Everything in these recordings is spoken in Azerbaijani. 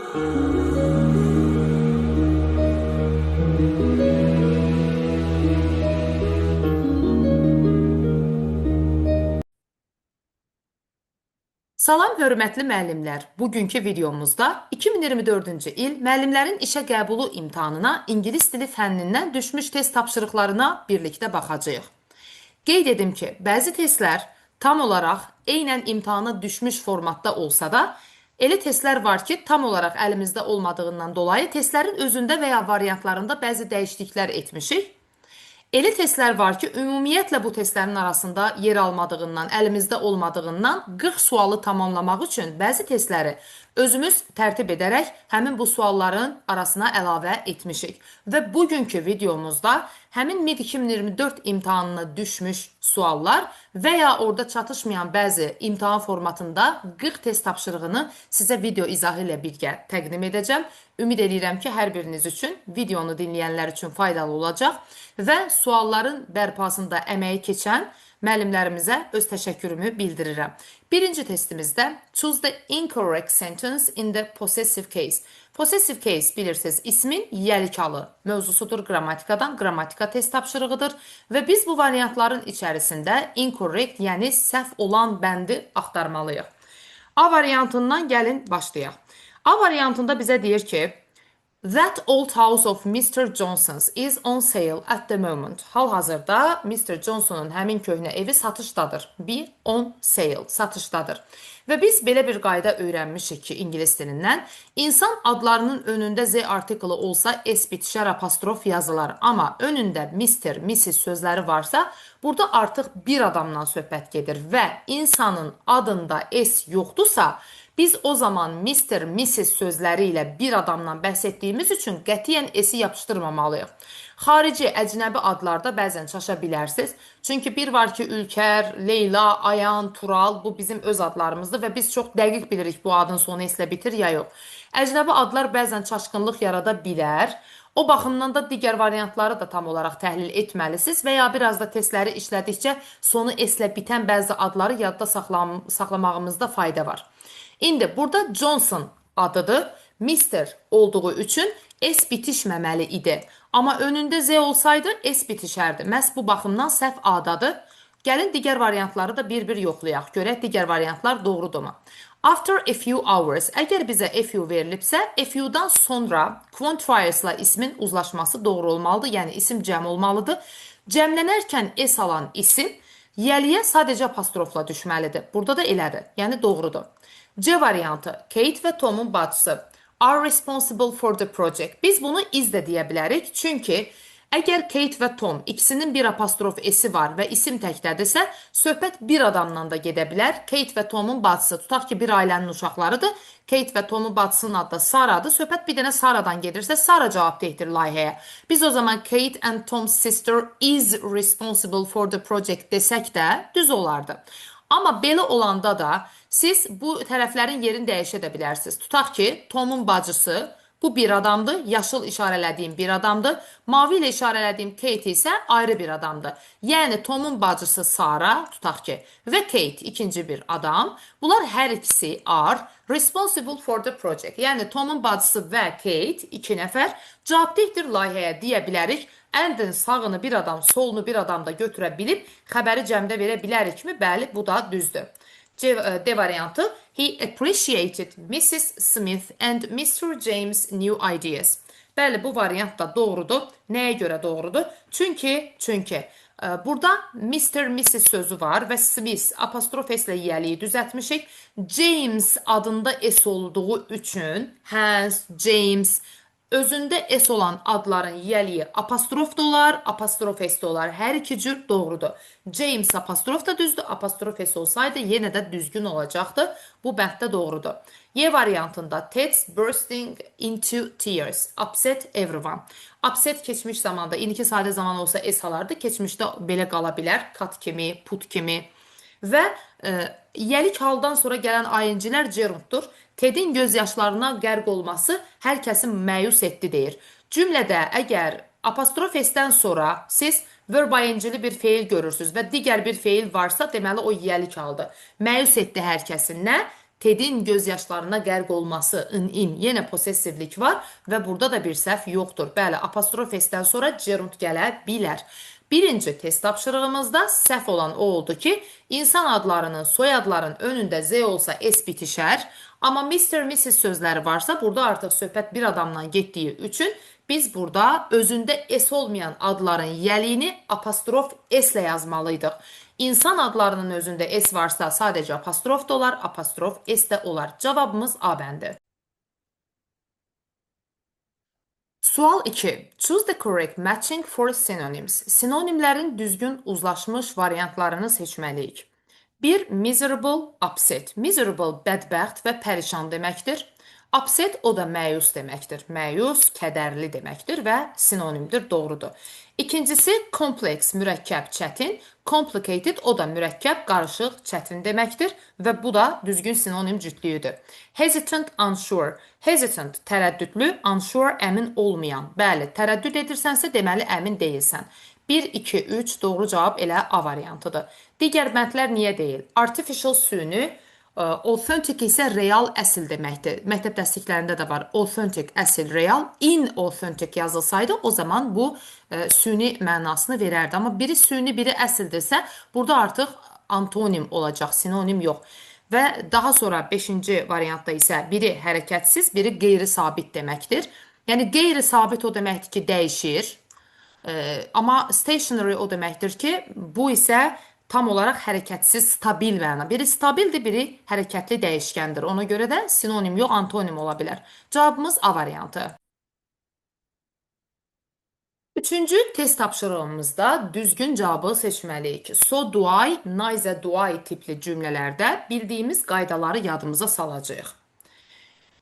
Salam hörmətli müəllimlər. Bugünkü videomuzda 2024-cü il müəllimlərin işə qəbulu imtahanına ingilis dili fənnindən düşmüş test tapşırıqlarına birlikdə baxacağıq. Qeyd edim ki, bəzi testlər tam olaraq eynən imtahana düşmüş formatda olsa da, elə testlər var ki, tam olaraq əlimizdə olmadığından dolayı testlərin özündə və ya variantlarında bəzi dəyişikliklər etmişik. Elə testlər var ki, ümumiyyətlə bu testlərin arasında yer almadığından, əlimizdə olmadığından 40 sualı tamamlamaq üçün bəzi testləri özümüz tərtib edərək həmin bu sualların arasına əlavə etmişik. Və bugünkü videomuzda həmin MIT 2024 imtahanına düşmüş suallar və ya orada çatışmayan bəzi imtahan formatında 40 test tapşırığını sizə video izahı ilə birgə təqdim edəcəm. Ümid edirəm ki, hər biriniz üçün, videonu dinləyənlər üçün faydalı olacaq və sualların bərpasında əməyi keçən müəllimlərimizə öz təşəkkürümü bildirirəm. Birinci testimizdə choose the incorrect sentence in the possessive case. Possessive case bilirsiniz, ismin yelikalı mövzusudur qrammatikadan, qrammatika test tapşırığıdır və biz bu variantların içərisində incorrect, yəni səhv olan bəndi axtarmalıyıq. A variantından gəlin başlayaq. A variantında bizə deyir ki, that old house of Mr. Johnson's is on sale at the moment. Hal-hazırda Mr. Johnson'un həmin köhnə evi satışdadır. Be on sale, satışdadır. Və biz belə bir qayda öyrənmişik ki, ingilis dilindən insan adlarının önündə z artiklı olsa s bitişər apostrof yazılar. Amma önündə Mr, Mrs sözləri varsa, burada artıq bir adamdan söhbət gedir və insanın adında s yoxdursa, biz o zaman Mr, Mrs sözləri ilə bir adamdan bəhs etdiyimiz üçün qətiyyən s-i yapışdırmamalıyıq. Xarici, əcnəbi adlarda bəzən çaşa bilərsiniz. Çünki bir var ki, Ülkər, Leyla, Ayan, Tural, bu bizim öz adlarımızdır və biz çox dəqiq bilirik bu adın sonu s-lə bitir ya yox. Əcnəbi adlar bəzən çaşqınlıq yarada bilər. O baxımdan da digər variantları da tam olaraq təhlil etməlisiniz və ya biraz da testləri işlədikcə sonu s-lə bitən bəzi adları yadda saxlamağımızda fayda var. İndi burada Johnson adıdır. Mr. olduğu üçün S bitişməməli idi. Amma önündə Z olsaydı S bitişərdi. Məhz bu baxımdan səhv A'dadır. Gəlin digər variantları da bir-bir yoxlayaq. Görək digər variantlar doğrudurmu? After a few hours. Əgər bizə a few verilibsə, a few-dan sonra quantifiers'la ismin uzlaşması doğru olmalıdır. Yəni isim cəm olmalıdır. Cəmlənərkən S alan isim yəliyə sadəcə apostrofla düşməlidir. Burada da elədir. Yəni doğrudur. C variantı, Kate və Tom'un bacısı are responsible for the project. Biz bunu is də deyə bilərik. Çünki əgər Kate və Tom ikisinin bir apostrof s-i var və isim təkdədirsə, söhbət bir adamdan da gedə bilər. Kate və Tom'un bacısı, tutaq ki, bir ailənin uşaqlarıdır. Kate və Tom'un bacısının adı da Sarah'dır. Söhbət bir dənə Sarah'dan gedirsə, Sarah cavabdehdir layihəyə. Biz o zaman Kate and Tom's sister is responsible for the project desək də düz olardı. Amma belə olanda da siz bu tərəflərin yerini dəyişə də bilərsiniz. Tutaq ki, Tom'un bacısı bu bir adamdır, yaşıl işarələdiyim bir adamdır, mavi ilə işarələdiyim Kate isə ayrı bir adamdır. Yəni Tom'un bacısı Sarah, tutaq ki, və Kate ikinci bir adam. Bunlar hər ikisi are responsible for the project. Yəni Tom'un bacısı və Kate iki nəfər cavabdehdir layihəyə deyə bilərik. Əndin sağını bir adam, solunu bir adam da götürə bilib xəbəri cəmdə verə bilərikmi? Bəli, bu da düzdür. D variantı, he appreciated Mrs. Smith and Mr. James' new ideas. Bəli, bu variant da doğrudur. Nəyə görə doğrudur? Çünki burada Mr. Mrs. sözü var və Smith apostrof s-lə yiyəliyi düzəltmişik. James adında s olduğu üçün, hence James özündə s olan adların yiyəliyi apostrof da olar, apostrof s da olar. Hər iki cür doğrudur. James apostrof da düzdür, apostrof s olsaydı yenə də düzgün olacaqdı. Bu bənddə doğrudur. Y variantında Ted's bursting into tears. Upset everyone. Upset keçmiş zamanda, indiki sadə zaman olsa s alardı. Keçmişdə belə qala bilər. Cut kimi, put kimi. Və yelik haldan sonra gələn ayıncılar gerunddur. Ted'in gözyaşlarına qərq olması hər kəsi məyus etdi deyir. Cümlədə əgər apostrof s-dən sonra siz verb ayıncılı bir feil görürsünüz və digər bir feil varsa, deməli o yelik haldır. Məyus etdi hər kəsi nə? Ted'in gözyaşlarına qərq olması, in, yenə possessivlik var və burada da bir səhv yoxdur. Bəli, apostrof s-dən sonra gerund gələ bilər. Birinci test tapşırığımızda səhv olan o oldu ki, insan adlarının, soyadların önündə z olsa s bitişər, amma Mr. Mrs. sözləri varsa, burada artıq söhbət bir adamdan getdiyi üçün biz burada özündə s olmayan adların yəliyini apostrof s ilə yazmalıydıq. İnsan adlarının özündə s varsa sadəcə apostrof da olar, apostrof s də olar. Cavabımız A bəndi. Sual 2. Choose the correct matching for synonyms. Sinonimlərin düzgün uzlaşmış variantlarını seçməliyik. 1. Miserable, upset. Miserable, bədbəxt və pərişan deməkdir. Upset, o da məyus deməkdir. Məyus, kədərli deməkdir və sinonimdir, doğrudur. İkincisi, complex, mürəkkəb, çətin. Complicated, o da mürəkkəb, qarışıq, çətin deməkdir və bu da düzgün sinonim cütlüyüdür. Hesitant, unsure. Hesitant, tərəddüdlü, unsure, əmin olmayan. Bəli, tərəddüd edirsənsə, deməli əmin deyilsən. 1, 2, 3 doğru cavab elə A variantıdır. Digər bəndlər niyə deyil? Artificial süni, authentic isə real əsl deməkdir. Məktəb dərsliklərində də var. Authentic, əsl, real. Inauthentic yazılsaydı o zaman bu süni mənasını verərdi. Amma biri süni, biri əsildirsə, burada artıq antonim olacaq, sinonim yox. Və daha sonra 5-ci variantda isə biri hərəkətsiz, biri qeyri-sabit deməkdir. Yəni qeyri-sabit o deməkdir ki, dəyişir. Amma stationary o deməkdir ki, bu isə tam olaraq hərəkətsiz, stabil məna. Biri stabildir, biri hərəkətli dəyişkəndir. Ona görə də sinonim yox, antonim ola bilər. Cavabımız A variantı. Üçüncü test tapşırığımızda düzgün cavabı seçməliyik. So do I, neither do I tipli cümlələrdə bildiyimiz qaydaları yadımıza salacağıq.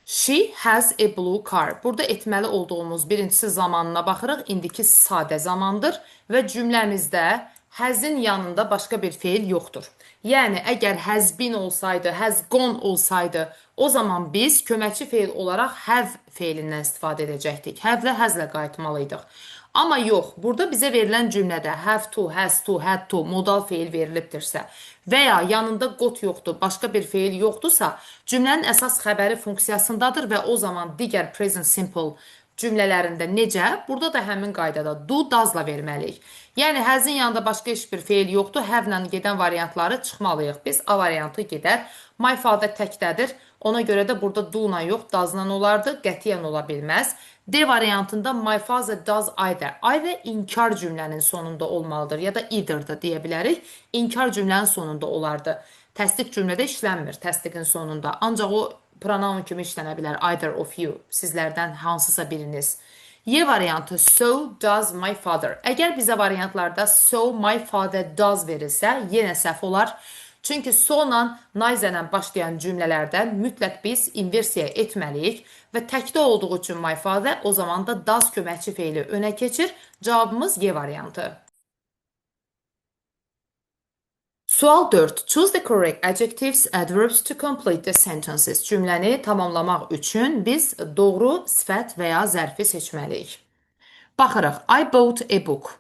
She has a blue car. Burada etməli olduğumuz birincisi zamanına baxırıq. İndiki sadə zamandır və cümləmizdə has'in yanında başqa bir feil yoxdur. Yəni, əgər has been olsaydı, has gone olsaydı, o zaman biz köməkçi feil olaraq have feilindən istifadə edəcəkdik. Have-lə, has-lə qayıtmalıydıq. Amma yox, burada bizə verilən cümlədə have to, has to, had to modal feil verilibdirsə və ya yanında got yoxdur, başqa bir feil yoxdursa, cümlənin əsas xəbəri funksiyasındadır və o zaman digər present simple cümlələrində necə? Burada da həmin qaydada do, does-la verməliyik. Yəni, has-in yanında başqa heç bir feil yoxdur, have-lə gedən variantları çıxmalıyıq. Biz A variantı gedər. My father təkdədir. Ona görə də burada do-la yox, does-la olardı. Qətiyyən ola bilməz. D variantında my father does either. Either inkar cümlənin sonunda olmalıdır ya da either da deyə bilərik. İnkar cümlənin sonunda olardı. Təsdiq cümlədə işlənmir təsdiqin sonunda. Ancaq o pronoun kimi işlənə bilər. Either of you. Sizlərdən hansısa biriniz. Y variantı so does my father. Əgər bizə variantlarda so my father does verilsə, yenə səhv olar. Çünki so-la, neither-lə başlayan cümlələrdə mütləq biz inversiya etməliyik və təkdə olduğu üçün my father o zaman da does köməkçi feili önə keçir. Cavabımız Y variantı. Sual 4. Choose the correct adjectives, adverbs to complete the sentences. Cümləni tamamlamaq üçün biz doğru sifət və ya zərfi seçməliyik. Baxırıq. I bought a book.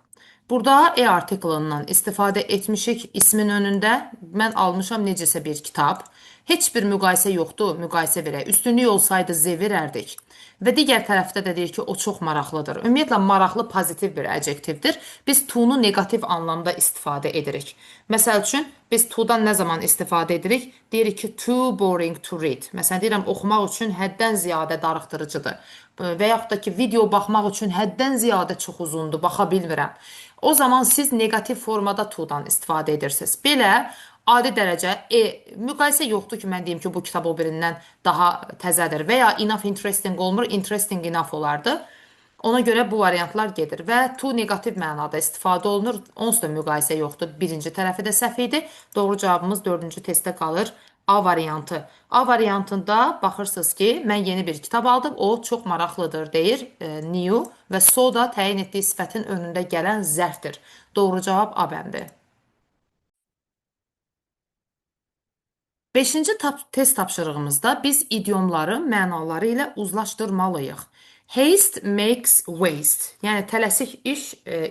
Burada artiklından istifadə etmişik ismin önündə. Mən almışam necəsə bir kitab. Heç bir müqayisə yoxdur, müqayisə verək. Üstünlük olsaydı Z verərdik. Və digər tərəfdə də deyir ki, o çox maraqlıdır. Ümumiyyətlə, maraqlı pozitiv bir adjektivdir. Biz to-nu negativ anlamda istifadə edirik. Məsəl üçün, biz to-dan nə zaman istifadə edirik? Deyirik ki, too boring to read. Məsələn, deyirəm, oxumaq üçün həddən ziyadə darıxdırıcıdır. Və yaxud da ki, video baxmaq üçün həddən ziyadə çox uzundur, baxa bilmirəm. O zaman siz negativ formada to-dan istifadə edirsiniz. Belə, adi dərəcə, müqayisə yoxdur ki, mən deyim ki, bu kitab o birindən daha təzədir və ya enough interesting olmur, interesting enough olardı. Ona görə bu variantlar gedir və to negativ mənada istifadə olunur. Onsuz da müqayisə yoxdur. Birinci tərəfi də səhv idi. Doğru cavabımız 4-cü testdə qalır. A variantı. A variantında baxırsınız ki, mən yeni bir kitab aldım, o çox maraqlıdır deyir, new və so da təyin etdiyi sifətin önündə gələn zərfdir. Doğru cavab A bəndi. 5-ci test tapşırığımızda biz idiomları mənaları ilə uzlaşdırmalıyıq. Haste makes waste. Yəni tələsik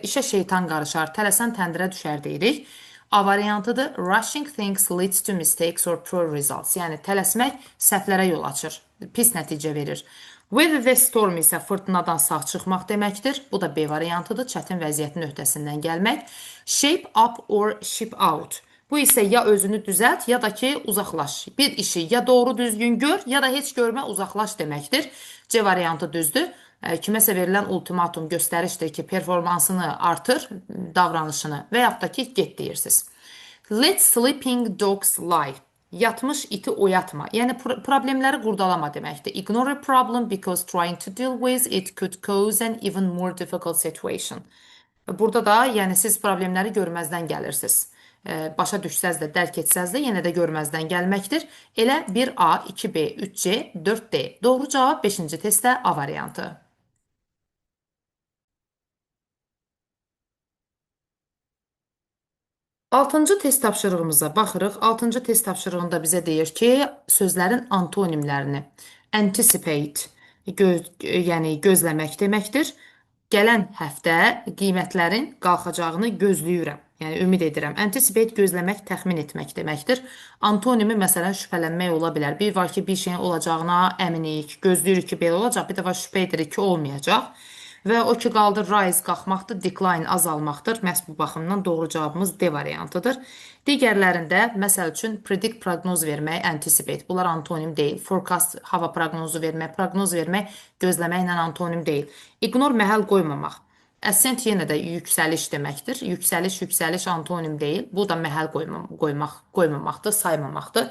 işə şeytan qarışar, tələsən təndirə düşər deyirik. A variantıdır. Rushing things leads to mistakes or poor results. Yəni tələsmək səhvlərə yol açır, pis nəticə verir. Weather the storm isə fırtınadan sağ çıxmaq deməkdir. Bu da B variantıdır. Çətin vəziyyətin öhdəsindən gəlmək. Shape up or ship out. Bu isə ya özünü düzəlt, ya da ki uzaqlaş. Bir işi ya doğru düzgün gör, ya da heç görmə, uzaqlaş deməkdir. C variantı düzdür. Kiməsə verilən ultimatum göstərişdir ki, performansını artır, davranışını və yaxud da ki, get deyirsiniz. Let sleeping dogs lie. Yatmış iti oyatma. Yəni problemləri qurdalama deməkdir. Ignore a problem because trying to deal with it could cause an even more difficult situation. Burada da yəni siz problemləri görməzdən gəlirsiniz. Başa düşsəz də, dərk etsəz də yenə də görməzdən gəlməkdir. Elə 1A, 2B, 3C, 4D. Doğru cavab 5-ci testdə A variantı. 6-cı test tapşırığımıza baxırıq. 6-cı test tapşırığında bizə deyir ki, sözlərin antonimlərini anticipate, yəni gözləmək deməkdir. Gələn həftə qiymətlərin qalxacağını gözləyirəm. Yəni ümid edirəm. Anticipate gözləmək, təxmin etmək deməkdir. Antonimi məsələn şübhələnmək ola bilər. Bir var ki, bir şeyin olacağına əminik, gözləyirik ki, belə olacaq. Bir də var şübhə edirik ki, olmayacaq. Və o ki qaldı rise qalxmaqdır, decline azalmaqdır. Məhz bu baxımdan doğru cavabımız D variantıdır. Digərlərində məsəl üçün predict proqnoz vermək, anticipate. Bunlar antonim deyil. Forecast hava proqnozu vermək, proqnoz vermək gözləməklə antonim deyil. Ignore məhəl qoymamaq. Ascent yenə də yüksəliş deməkdir. Yüksəliş antonim deyil. Bu da məhəl qoymamaqdır, saymamaqdır.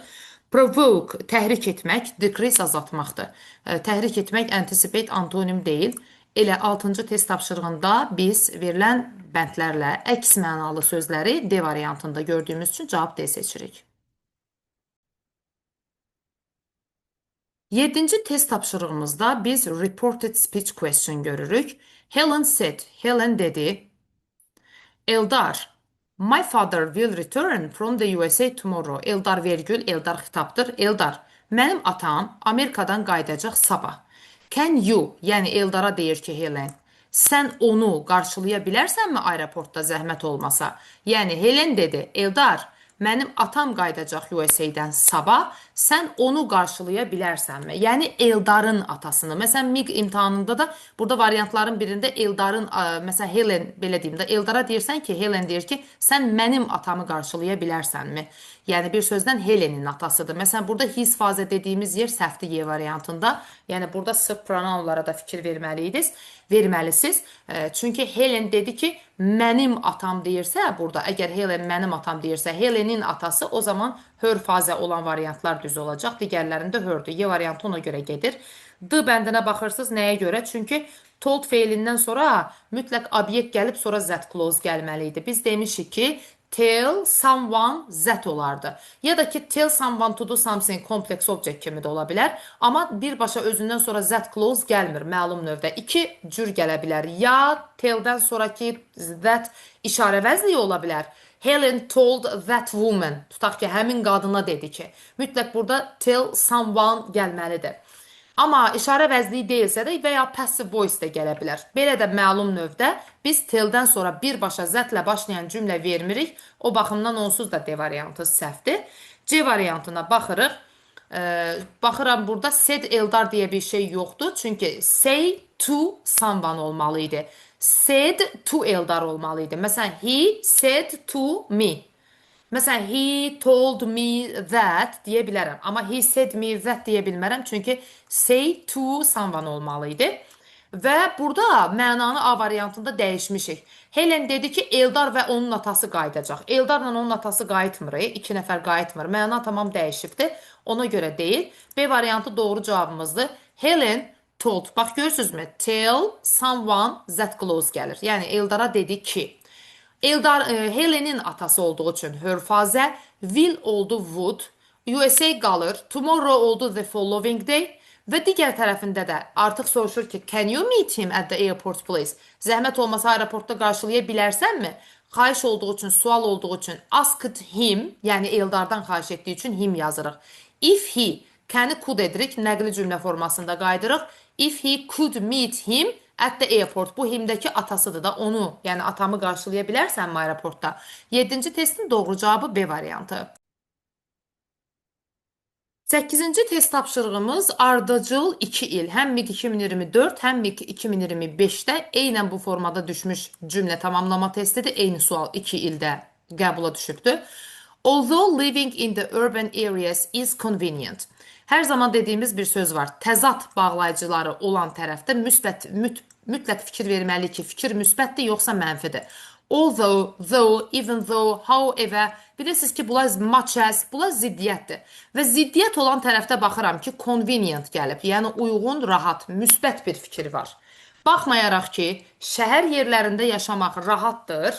Provoke təhrik etmək, decrease azaltmaqdır. Təhrik etmək anticipate antonim deyil. Elə 6-cı test tapşırığında biz verilən bəndlərlə əks mənalı sözləri D variantında gördüyümüz üçün cavab D seçirik. 7-ci test tapşırığımızda biz reported speech question görürük. Helen said, Helen dedi. Eldar, my father will return from the USA tomorrow. Eldar vergül, Eldar xitabdır. Eldar, mənim atam Amerikadan qayıdacaq sabah. Can you, yəni Eldara deyir ki, Helen, sən onu qarşılaya bilərsənmi aeroportda zəhmət olmasa? Yəni Helen dedi, Eldar, mənim atam qayıdacaq USA-dən sabah, sən onu qarşılaya bilərsənmi? Yəni Eldarın atasını. Məsələn, MIQ imtahanında da burada variantların birində Eldarın, məsələn Helen belə deyim də, Eldara deyirsən ki, Helen deyir ki, sən mənim atamı qarşılaya bilərsənmi? Yəni bir sözdən Helenin atasıdır. Məsələn, burada his fazə dediyimiz yer səhvdir Y variantında. Yəni burada sırf pronounlara da fikir verməlisiniz. Çünki Helen dedi ki, mənim atam deyirsə, burada əgər Helen mənim atam deyirsə, Helenin atası, o zaman hör fazə olan variantlar düz olacaq. Digərlərində hördür. Y variantı ona görə gedir. D bəndinə baxırsınız nəyə görə? Çünki told feilindən sonra mütləq obyekt gəlib sonra that clause gəlməli idi. Biz demişik ki, tell someone that olardı. Ya da ki tell someone to do something complex object kimi də ola bilər. Amma birbaşa özündən sonra that clause gəlmir məlum növdə. İki cür gələ bilər. Ya telldən sonraki that işarə vəzliyi ola bilər. Helen told that woman. Tutaq ki, həmin qadına dedi ki. Mütləq burada tell someone gəlməlidir. Amma işarə vəzliyi deyilsə də və ya passive voice də gələ bilər. Belə də məlum növdə biz telldən sonra birbaşa zətlə başlayan cümlə vermirik. O baxımdan onsuz da D variantı səhvdir. C variantına baxırıq. Baxıram burada said Eldar deyə bir şey yoxdur. Çünki say to someone olmalı idi. Said to Eldar olmalı idi. Məsələn, he said to me. Məsələn, he told me that deyə bilərəm. Amma he said me that deyə bilmərəm. Çünki say to someone olmalı idi. Və burada mənanı A variantında dəyişmişik. Helen dedi ki, Eldar və onun atası qayıdacaq. Eldarla onun atası qayıtmır. İki nəfər qayıtmır. Məna tamam dəyişibdir. Ona görə deyil. B variantı doğru cavabımızdır. Helen told. Bax, görürsünüzmü? Tell someone that clause gəlir. Yəni, Eldara dedi ki. Eldar Helen'in atası olduğu üçün hörfazə, will oldu would, USA qalır, tomorrow oldu the following day və digər tərəfində də artıq soruşur ki, can you meet him at the airport please? Zəhmət olmasa aeroportda qarşılaya bilərsənmi? Xahiş olduğu üçün, sual olduğu üçün asked him, yəni Eldardan xahiş etdiyi üçün him yazırıq. If he, can-i could edirik, nəqli cümlə formasında qaydırıq. If he could meet him At the airport. Bu himdəki atasıdır da onu, yəni atamı qarşılaya bilərsənmi aeroportda? 7-ci testin doğru cavabı B variantı. 8-ci test tapşırığımız ardıcıl 2 il. Həm MIQ 2024, həm MIQ 2025-də eynən bu formada düşmüş cümlə tamamlama testidir. Eyni sual 2 ildə qəbula düşübdür. Although living in the urban areas is convenient. Hər zaman dediyimiz bir söz var. Təzad bağlayıcıları olan tərəfdə mütləq fikir verməliyik ki, fikir müsbətdir yoxsa mənfidir. Although, though, even though, however, bilirsiniz ki, bunlar much as, bunlar ziddiyyətdir. Və ziddiyyət olan tərəfdə baxıram ki, convenient gəlib, yəni uyğun, rahat, müsbət bir fikir var. Baxmayaraq ki, şəhər yerlərində yaşamaq rahatdır,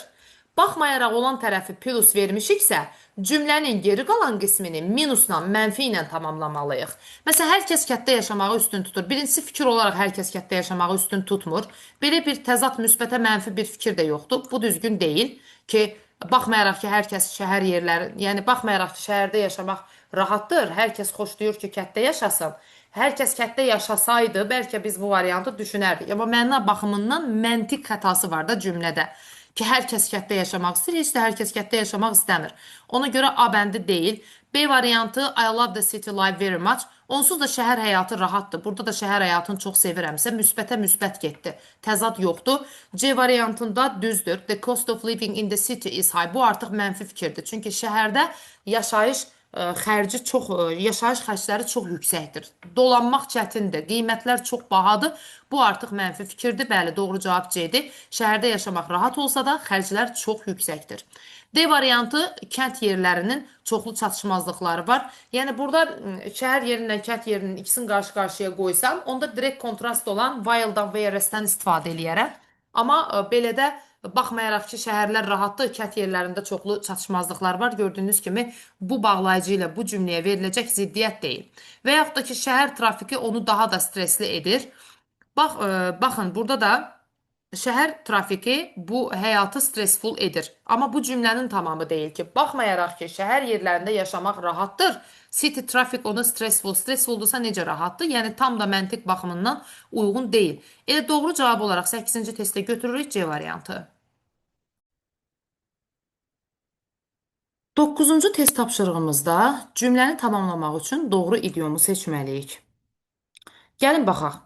baxmayaraq olan tərəfi plus vermişiksə, cümlənin geri qalan qismini minusla, mənfi ilə tamamlamalıyıq. Məsələn, hər kəs kətdə yaşamağı üstün tutur. Birincisi fikir olaraq hər kəs kətdə yaşamağı üstün tutmur. Belə bir təzad müsbətə mənfi bir fikir də yoxdur. Bu düzgün deyil ki, baxmayaraq ki, hər kəs şəhər yerləri, yəni baxmayaraq ki, şəhərdə yaşamaq rahatdır, hər kəs xoşlayır ki, kətdə yaşasın. Hər kəs kətdə yaşasaydı, bəlkə biz bu variantı düşünərdik. Amma məna baxımından məntiq xətası var da cümlədə ki, hər kəs kətdə yaşamaq istəyir, heç də hər kəs kətdə yaşamaq istəmir. Ona görə A bəndi deyil. B variantı I love the city life very much. Onsuz da şəhər həyatı rahatdır. Burada da şəhər həyatını çox sevirəmsə, müsbətə müsbət getdi. Təzad yoxdur. C variantında düzdür. The cost of living in the city is high. Bu artıq mənfi fikirdir. Çünki şəhərdə yaşayış xərci çox, yaşayış xərcləri çox yüksəkdir. Dolanmaq çətindir, qiymətlər çox bahadır. Bu artıq mənfi fikirdir. Bəli, doğru cavab C-dir. Şəhərdə yaşamaq rahat olsa da xərclər çox yüksəkdir. D variantı kənd yerlərinin çoxlu çatışmazlıqları var. Yəni burada şəhər yerindən kənd yerinin ikisini qarşı-qarşıya qoysam, onda direkt kontrast olan while-dan və whereas-dən istifadə eləyərəm. Amma belə də baxmayaraq ki, şəhərlər rahatdır, kənd yerlərində çoxlu çatışmazlıqlar var. Gördüyünüz kimi bu bağlayıcı ilə bu cümləyə veriləcək ziddiyyət deyil. Və yaxud da ki, şəhər trafiki onu daha da stresli edir. Baxın, burada da şəhər trafiki bu həyatı stressful edir. Amma bu cümlənin tamamı deyil ki, baxmayaraq ki, şəhər yerlərində yaşamaq rahatdır, city traffic onu stressfuldursa necə rahatdır? Yəni tam da məntiq baxımından uyğun deyil. Elə doğru cavab olaraq 8-ci testə götürürük C variantı. 9-cu test tapşırığımızda cümləni tamamlamaq üçün doğru idiomu seçməliyik. Gəlin baxaq.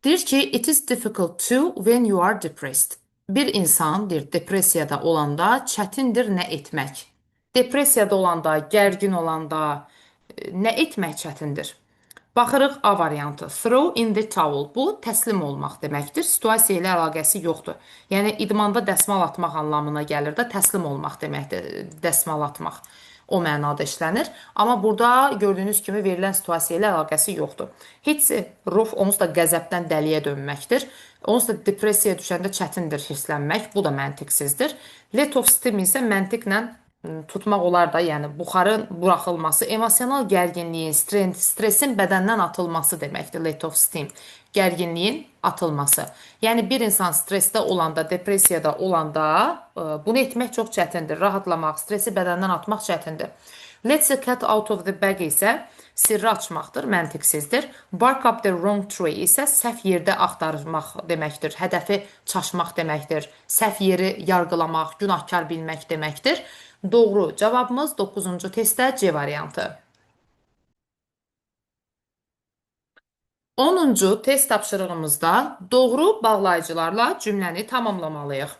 Deyir ki, it is difficult to when you are depressed. Bir insan, deyir, depressiyada olanda çətindir nə etmək. Depressiyada olanda, gərgin olanda nə etmək çətindir? Baxırıq A variantı. Throw in the towel. Bu təslim olmaq deməkdir. Situasiya ilə əlaqəsi yoxdur. Yəni idmanda dəsmal atmaq anlamına gəlir də təslim olmaq deməkdir. Dəsmal atmaq o mənada işlənir. Amma burada gördüyünüz kimi verilən situasiya ilə əlaqəsi yoxdur. Hits roof onsuz da qəzəbdən dəliyə dönməkdir. Onsuz da depressiyaya düşəndə çətindir hisslənmək. Bu da məntiqsizdir. Let of steam isə məntiqlə tutmaq olar da, yəni buxarın buraxılması, emosional gərginliyin, stresin bədəndən atılması deməkdir, let of steam. Gərginliyin atılması. Yəni bir insan stresdə olanda, depressiyada olanda bunu etmək çox çətindir. Rahatlamaq, stresi bədəndən atmaq çətindir. Let the cat out of the bag isə sirri açmaqdır, məntiqsizdir. Bark up the wrong tree isə səhv yerdə axtarmaq deməkdir. Hədəfi çaşmaq deməkdir. Səhv yeri yargılamaq, günahkar bilmək deməkdir. Doğru cavabımız 9-cu testdə C variantı. 10-cu test tapşırığımızda doğru bağlayıcılarla cümləni tamamlamalıyıq.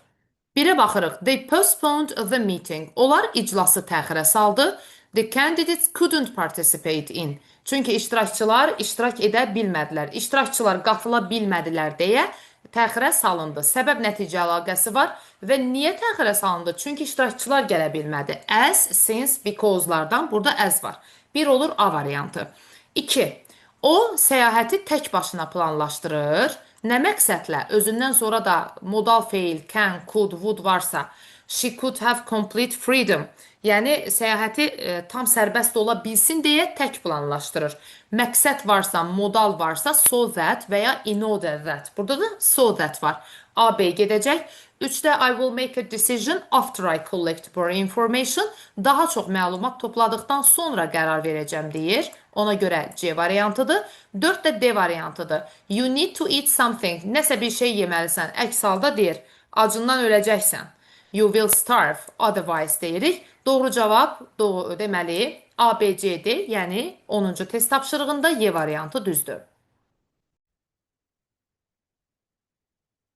Birə baxırıq. They postponed the meeting. Onlar iclası təxirə saldı. The candidates couldn't participate in. Çünki iştirakçılar iştirak edə bilmədilər. İştirakçılar qatıla bilmədilər deyə təxirə salındı. Səbəb-nəticə əlaqəsi var və niyə təxirə salındı? Çünki iştirakçılar gələ bilmədi. As, since, because-lardan burada as var. Bir olur A variantı. 2. O səyahəti tək başına planlaşdırır. Nə məqsədlə? Özündən sonra da modal feil, can, could, would varsa, she could have complete freedom. Yəni səyahəti tam sərbəst ola bilsin deyə tək planlaşdırır. Məqsəd varsa, modal varsa, so that və ya in order that. Burada da so that var. A, B gedəcək. 3-də I will make a decision after I collect more information. Daha çox məlumat topladıqdan sonra qərar verəcəm deyir. Ona görə C variantıdır. 4-də D variantıdır. You need to eat something. Nəsə bir şey yeməlisən. Əks halda deyir, acından öləcəksən. You will starve, otherwise deyirik. Doğru cavab deməli A, B, C-dir. Yəni 10-cu test tapşırığında Y variantı düzdür.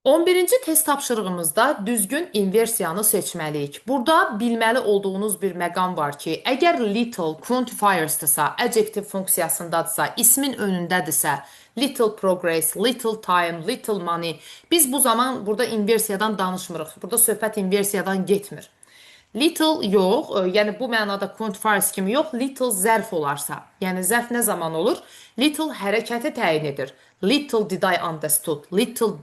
11-ci test tapşırığımızda düzgün inversiyanı seçməliyik. Burada bilməli olduğunuz bir məqam var ki, əgər little quantifiersdırsa, adjective funksiyasındadırsa, ismin önündədirsə, little progress, little time, little money, biz bu zaman burada inversiyadan danışmırıq. Burada söhbət inversiyadan getmir. Little yox, yəni bu mənada quantifiers kimi yox, little zərf olarsa. Yəni zərf nə zaman olur? Little hərəkəti təyin edir. Little did I understood, little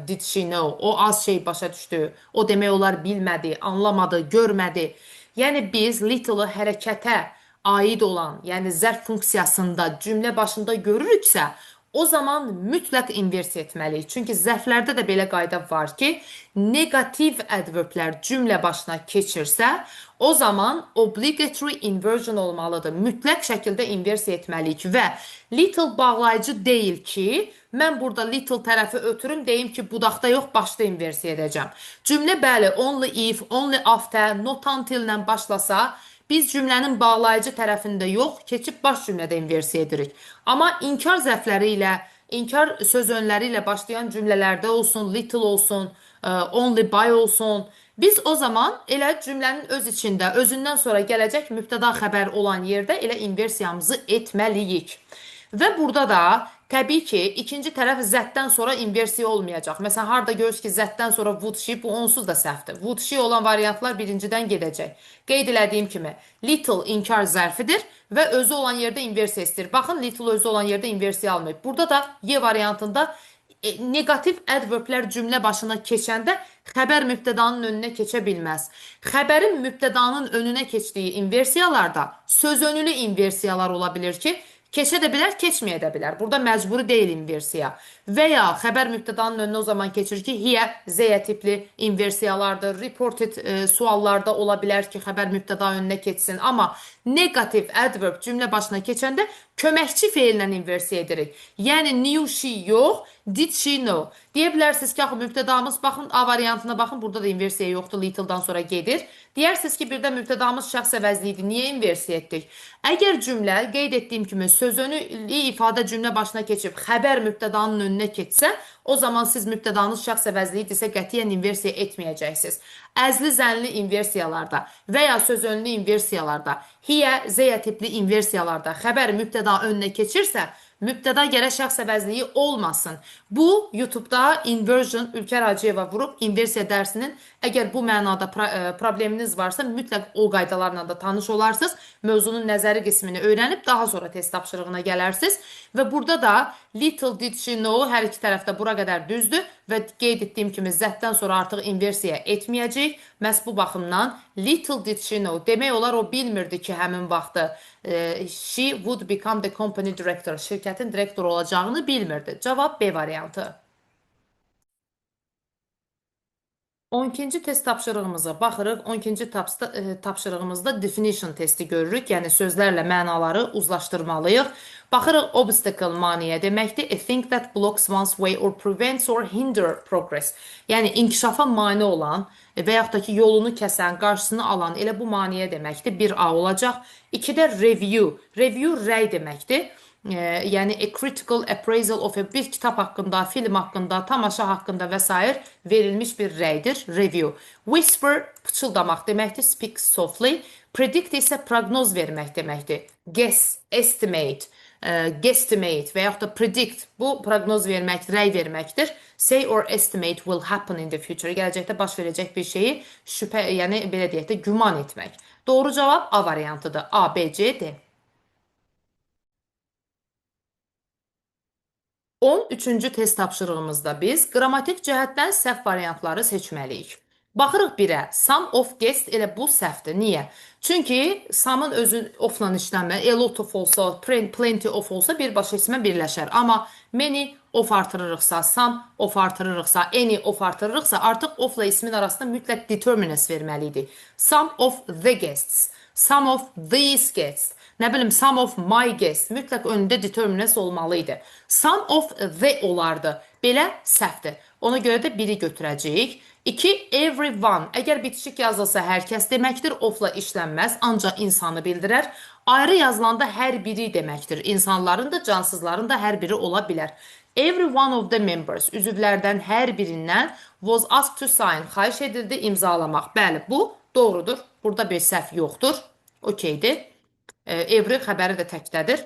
did she know. O az şey başa düşdü. O demək olar bilmədi, anlamadı, görmədi. Yəni biz little-ı hərəkətə aid olan, yəni zərf funksiyasında cümlə başında görürüksə, o zaman mütləq inversiya etməliyik. Çünki zərflərdə də belə qayda var ki, negativ adverblər cümlə başına keçirsə, o zaman obligatory inversion olmalıdır. Mütləq şəkildə inversiya etməliyik və little bağlayıcı deyil ki, mən burada little tərəfi ötürüm, deyim ki, budaqda yox, başda inversiya edəcəm. Cümlə bəli, only if, only after, not until ilə başlasa, biz cümlənin bağlayıcı tərəfində yox, keçib baş cümlədə inversiya edirik. Amma inkar zərfləri ilə, inkar söz önləri ilə başlayan cümlələrdə olsun, little olsun, only by olsun, biz o zaman elə cümlənin öz içində, özündən sonra gələcək mübtəda xəbər olan yerdə elə inversiyamızı etməliyik. Və burada da təbii ki, ikinci tərəf zətdən sonra inversiya olmayacaq. Məsələn, harada görürüz ki, zətdən sonra would she, bu onsuz da səhvdir. Would she olan variantlar birincidən gedəcək. Qeyd elədiyim kimi, little inkar zərfidir və özü olan yerdə inversiya istəyir. Baxın, little özü olan yerdə inversiya almayıb. Burada da Y variantında negativ adverblər cümlə başına keçəndə xəbər mübtədanın önünə keçə bilməz. Xəbərin mübtədanın önünə keçdiyi inversiyalarda sözönülü inversiyalar ola bilir ki, keçə də bilər, keçməyə də bilər. Burada məcburi deyil inversiya. Və ya xəbər mübtədanın önünə o zaman keçir ki, here, Z tipli inversiyalardır. Reported suallarda ola bilər ki, xəbər mübtəda önünə keçsin. Amma negativ adverb cümlə başına keçəndə köməkçi feillə inversiya edirik. Yəni knew she yox, did she know. Deyə bilərsiniz ki, axı mübtədamız baxın, A variantına baxın, burada da inversiya yoxdur, little-dan sonra gedir. Deyərsiniz ki, bir də mübtədamız şəxs əvəzli idi, niyə inversiya etdik? Əgər cümlə qeyd etdiyim kimi sözönülü ifadə cümlə başına keçib xəbər mübtədanın önünə keçsə, o zaman siz mübtədanız şəxs əvəzli idisə qətiyyən inversiya etməyəcəksiniz. Əzli zənli inversiyalarda və ya sözönlü inversiyalarda, here, Z tipli inversiyalarda xəbər mübtəda önünə keçirsə, mübtəda gərək şəxs əvəzliyi olmasın. Bu, YouTube-da Inversion Ülker Hacıyeva vurub inversiya dərsinin, əgər bu mənada probleminiz varsa, mütləq o qaydalarla da tanış olarsınız. Mövzunun nəzəri qismini öyrənib, daha sonra test tapşırığına gələrsiniz. Və burada da little did she know hər iki tərəfdə bura qədər düzdür və qeyd etdiyim kimi zətdən sonra artıq inversiya etməyəcək. Məhz bu baxımdan little did she know demək olar o bilmirdi ki, həmin vaxtı she would become the company director, şirkətin direktoru olacağını bilmirdi. Cavab B variantı. 12-ci test tapşırığımıza baxırıq. 12-ci tapşırığımızda definition testi görürük. Yəni sözlərlə mənaları uzlaşdırmalıyıq. Baxırıq, obstacle maneə deməkdir. A thing that blocks one's way or prevents or hinder progress. Yəni inkişafa mane olan və yaxud da ki yolunu kəsən, qarşısını alan elə bu maneə deməkdir. 1A olacaq. 2-də review. Review rəy deməkdir. Yəni a critical appraisal of bir kitab haqqında, film haqqında, tamaşa haqqında və s. verilmiş bir rəydir, review. Whisper pıçıldamaq deməkdir, speak softly. Predict isə proqnoz vermək deməkdir. Guess, estimate, guesstimate və yaxud da predict, bu proqnoz vermək, rəy verməkdir. Say or estimate will happen in the future. Gələcəkdə baş verəcək bir şeyi şübhə, yəni belə deyək də güman etmək. Doğru cavab A variantıdır. A, B, C, D. 13-cü test tapşırığımızda biz qrammatik cəhətdən səhv variantları seçməliyik. Baxırıq birə. Some of guests elə bu səhvdir. Niyə? Çünki some'ın özü ofla işlənmir. A lot of olsa, plenty of olsa birbaşa ismə birləşər. Amma many of artırırıqsa, some of artırırıqsa, any of artırırıqsa artıq ofla ismin arasında mütləq determinants verməliydik. Some of the guests, some of these guests, nə bilim some of my guests mütləq önündə determinants olmalıydı. Some of the olardı. Belə səhvdir. Ona görə də biri götürəcəyik. 2. Everyone. Əgər bitişik yazılsa hər kəs deməkdir. Ofla işlənməz, ancaq insanı bildirər. Ayrı yazılanda hər biri deməkdir. İnsanların da, cansızların da hər biri ola bilər. Every one of the members, üzvlərdən hər birindən was asked to sign, xahiş edildi imzalamaq. Bəli, bu doğrudur. Burada bir səhv yoxdur. Okeydir. Every xəbəri də təkdədir.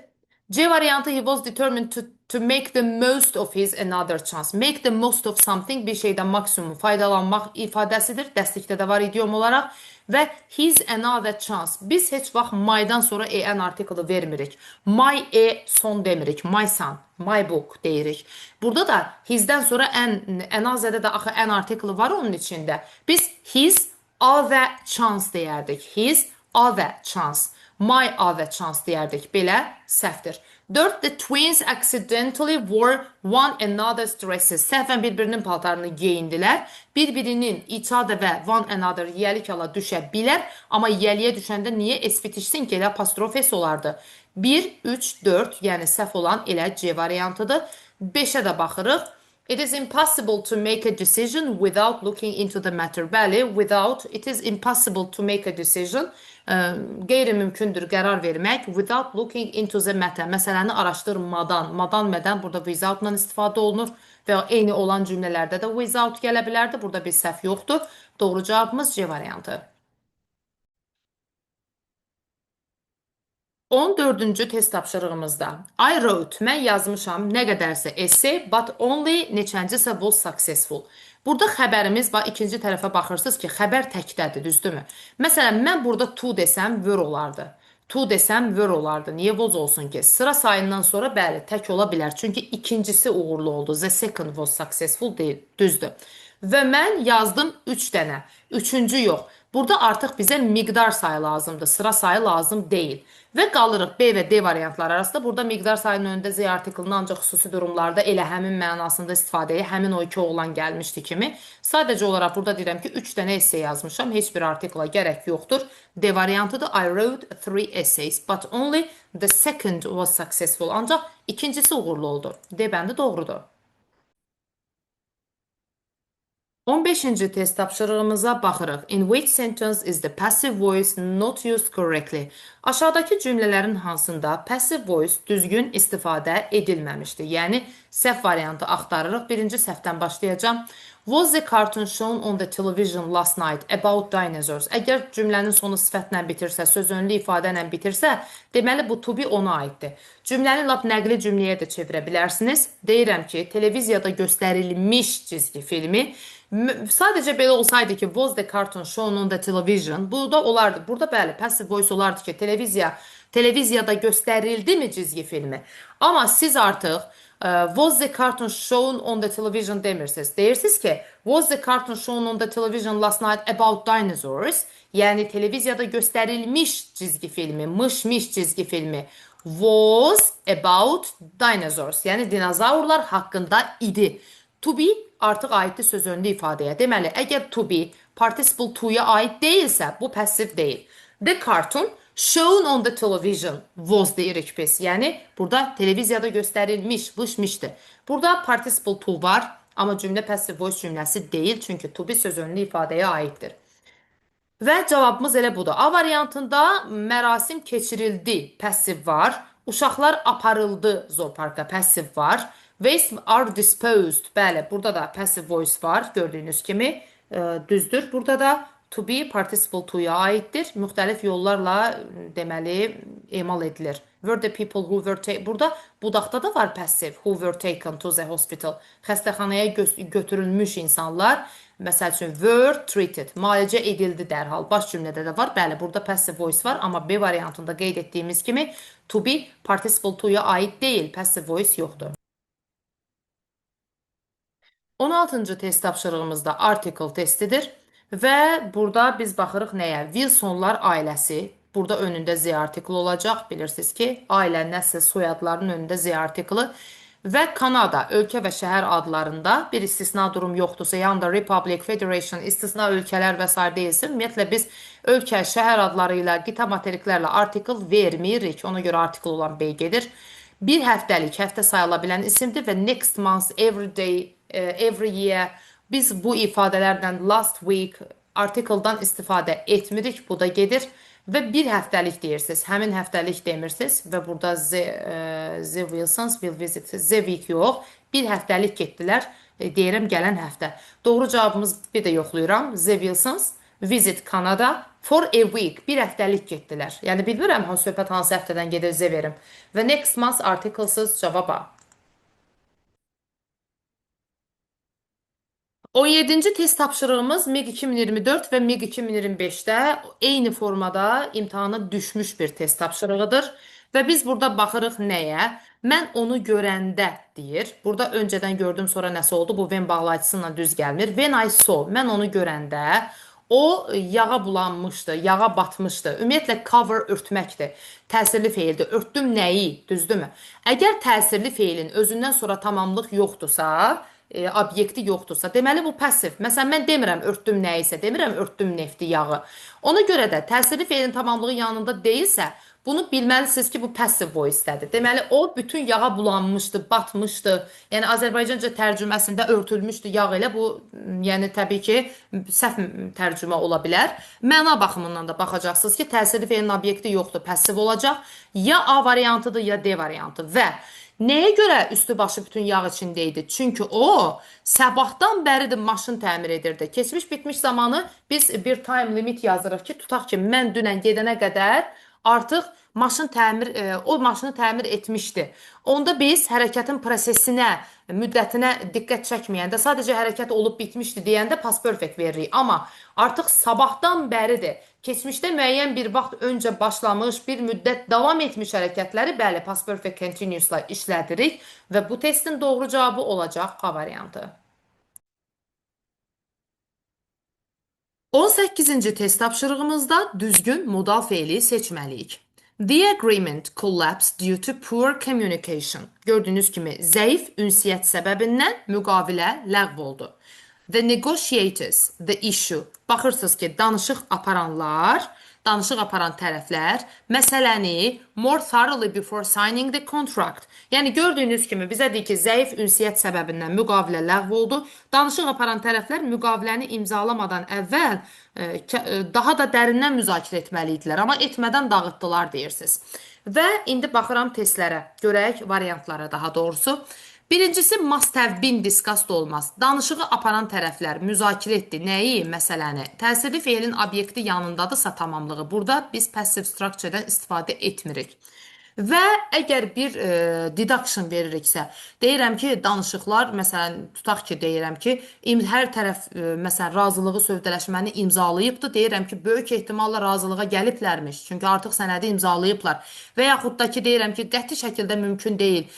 C variantı he was determined to make the most of his another chance. Make the most of something bir şeydən maksimum faydalanmaq ifadəsidir. Dəstəkdə də var idiom olaraq. Və his another chance. Biz heç vaxt my'dan sonra en artiklı vermirik. My son demirik. My son, my book deyirik. Burada da hisdən sonra another'də də axı en artiklı var onun içində. Biz his other chance deyərdik. His other chance. My other chance deyərdik. Belə səhvdir. 4. The twins accidentally wore one another's dresses. Səhvən bir-birinin paltarını geyindilər. Bir-birinin içadə və one another yiyəlik ala düşə bilər. Amma yiyəliyə düşəndə niyə es bitişsin ki? Elə apostrof es olardı. 1, 3, 4, yəni səhv olan elə C variantıdır. 5-ə də baxırıq. It is impossible to make a decision without looking into the matter. Bəli, without, it is impossible to make a decision. Qeyri-mümkündür qərar vermək. Without looking into the matter. Məsələni araşdırmadan, madan-mədən burada without-la istifadə olunur və eyni olan cümlələrdə də without gələ bilərdi. Burada bir səhv yoxdur. Doğru cavabımız C variantı. 14-cü test tapşırığımızda I wrote, mən yazmışam nə qədərsə essay, but only neçəncisə was successful. Burada xəbərimiz, ikinci tərəfə baxırsınız ki, xəbər təkdədir, düzdürmü? Məsələn, mən burada to desəm, were olardı. To desəm, were olardı. Niyə was olsun ki? Sıra sayından sonra bəli, tək ola bilər. Çünki ikincisi uğurlu oldu. The second was successful deyil, düzdür. Və mən yazdım 3 dənə. Üçüncü yox. Burada artıq bizə miqdar sayı lazımdır, sıra sayı lazım deyil. Və qalırıq B və D variantları arasında. Burada miqdar sayının önündə Z artiklını ancaq xüsusi durumlarda elə həmin mənasında istifadəyə həmin o iki oğlan gəlmişdi kimi. Sadəcə olaraq burada deyirəm ki, 3 dənə essay yazmışam. Heç bir artikla gərək yoxdur. D variantıdır. I wrote 3 essays, but only the second was successful. Ancaq ikincisi uğurlu oldu. D bəndi doğrudur. 15-ci test tapşırığımıza baxırıq. In which sentence is the passive voice not used correctly? Aşağıdakı cümlələrin hansında passive voice düzgün istifadə edilməmişdir? Yəni, səhv variantı axtarırıq. Birinci səhvdən başlayacağım. Was the cartoon shown on the television last night about dinosaurs? Əgər cümlənin sonu sifətlə bitirsə, söz önlü ifadə ilə bitirsə, deməli bu to be ona aiddir. Cümləni lap nəqli cümləyə də çevirə bilərsiniz. Deyirəm ki, televiziyada göstərilmiş cizgi filmi sadəcə belə olsaydı ki, was the cartoon shown on the television, bu da olardı. Burada bəli, passive voice olardı ki, televiziyada göstərildi mi cizgi filmi? Amma siz artıq was the cartoon shown on the television demirsiniz. Deyirsiniz ki, was the cartoon shown on the television last night about dinosaurs? Yəni, televiziyada göstərilmiş cizgi filmi, mış cizgi filmi was about dinosaurs. Yəni, dinozavrlar haqqında idi. To be artıq aiddir söz önlü ifadəyə. Deməli, əgər to be participle to'ya aid deyilsə, bu passiv deyil. The cartoon shown on the television was deyirik biz. Yəni, burada televiziyada göstərilmiş, vışmışdır. Burada participle to var, amma cümlə passive voice cümləsi deyil, çünki to be söz önlü ifadəyə aiddir. Və cavabımız elə budur. A variantında mərasim keçirildi, passiv var. Uşaqlar aparıldı, zooparka, passiv var. Waste are disposed. Bəli, burada da passive voice var, gördüyünüz kimi. Düzdür. Burada da to be participle to'ya aiddir. Müxtəlif yollarla deməli emal edilir. Were the people who were taken. Burada budaqda da var passive. Who were taken to the hospital. Xəstəxanaya götürülmüş insanlar. Məsəl üçün, were treated. Müalicə edildi dərhal. Baş cümlədə də var. Bəli, burada passive voice var. Amma B variantında qeyd etdiyimiz kimi to be participle to'ya aid deyil. Passive voice yoxdur. 16-cı test tapşırığımızda article testidir. Və burada biz baxırıq nəyə? Wilsonlar ailəsi. Burada önündə Z artiklı olacaq. Bilirsiniz ki, ailə, nəsil, soyadların önündə Z artiklı. Və Kanada ölkə və şəhər adlarında bir istisna durum yoxdursa, yəni da Republic, Federation, istisna ölkələr və sair deyilsin. Ümumiyyətlə biz ölkə, şəhər adları ilə, qita materiklərlə artikl vermirik. Ona görə artikl olan B gedir. Bir həftəlik, həftə sayıla bilən isimdir və next month, every day, every year biz bu ifadələrdən last week artikeldan istifadə etmirik. Bu da gedir və bir həftəlik deyirsiniz. Həmin həftəlik demirsiniz və burada the Wilsons will visit. The week yox. Bir həftəlik getdilər. Deyirəm gələn həftə. Doğru cavabımız bir də yoxlayıram. The Wilsons visit Canada for a week. Bir həftəlik getdilər. Yəni bilmirəm söhbət hansı həftədən gedir Z verim. Və next month artiklesız cavab A. 17-ci test tapşırığımız MİQ 2024 və MİQ 2025-də eyni formada imtahana düşmüş bir test tapşırığıdır. Və biz burada baxırıq nəyə? Mən onu görəndə deyir. Burada öncədən gördüm, sonra nəsə oldu? Bu when bağlayıcısı ilə düz gəlmir. When I saw, mən onu görəndə o yağa bulanmışdı, yağa batmışdı. Ümumiyyətlə cover örtməkdir. Təsirli feildir. Örtdüm nəyi, düzdürmü? Əgər təsirli feilin özündən sonra tamamlıq yoxdursa, obyekti yoxdursa, deməli bu passiv. Məsələn, mən demirəm örtdüm nəyisə, demirəm örtdüm nefti, yağı. Ona görə də təsirli feilin tamamlığı yanında deyilsə, bunu bilməlisiniz ki, bu passive voice-dədir. Deməli, o bütün yağa bulanmışdı, batmışdı. Yəni, Azərbaycanca tərcüməsində örtülmüşdü yağ ilə. Bu, yəni, təbii ki, səhv tərcümə ola bilər. Məna baxımından da baxacaqsınız ki, təsirli feilin obyekti yoxdur, passiv olacaq. Ya A variantıdır, ya D variantı. Və nəyə görə üstü başı bütün yağ içində idi? Çünki o sabahdan bəridir maşın təmir edirdi. Keçmiş bitmiş zamanı biz bir time limit yazırıq ki, tutaq ki, mən dünən gedənə qədər artıq maşın o maşını təmir etmişdi. Onda biz hərəkətin prosesinə, müddətinə diqqət çəkməyəndə, sadəcə hərəkət olub bitmişdi deyəndə past perfect veririk. Amma artıq sabahdan bəridir. Keçmişdə müəyyən bir vaxt öncə başlamış, bir müddət davam etmiş hərəkətləri bəli past perfect continuousla işlədirik və bu testin doğru cavabı olacaq A variantı. 18-ci test tapşırığımızda düzgün modal feili seçməliyik. The agreement collapsed due to poor communication. Gördüyünüz kimi zəif ünsiyyət səbəbindən müqavilə ləğv oldu. The negotiators, the issue. Baxırsınız ki, danışıq aparan tərəflər məsələni more thoroughly before signing the contract. Yəni gördüyünüz kimi bizə deyir ki, zəif ünsiyyət səbəbindən müqavilə ləğv oldu. Danışıq aparan tərəflər müqaviləni imzalamadan əvvəl daha da dərindən müzakirə etməli idilər, amma etmədən dağıtdılar deyirsiniz. Və indi baxıram testlərə, görək variantlara daha doğrusu. Birincisi must have been discussed olmaz. Danışığı aparan tərəflər müzakirə etdi. Nəyi? Məsələni. Təsirli feilin obyekti yanındadırsa tamamlığı. Burada biz passive structure-dən istifadə etmirik. Və əgər bir deduction veririksə, deyirəm ki, danışıqlar, məsələn, tutaq ki, deyirəm ki, hər tərəf, məsələn, razılığı sövdələşməni imzalayıbdır, deyirəm ki, böyük ehtimalla razılığa gəliblərmiş, çünki artıq sənədi imzalayıblar. Və yaxud da ki, deyirəm ki, qəti şəkildə mümkün deyil.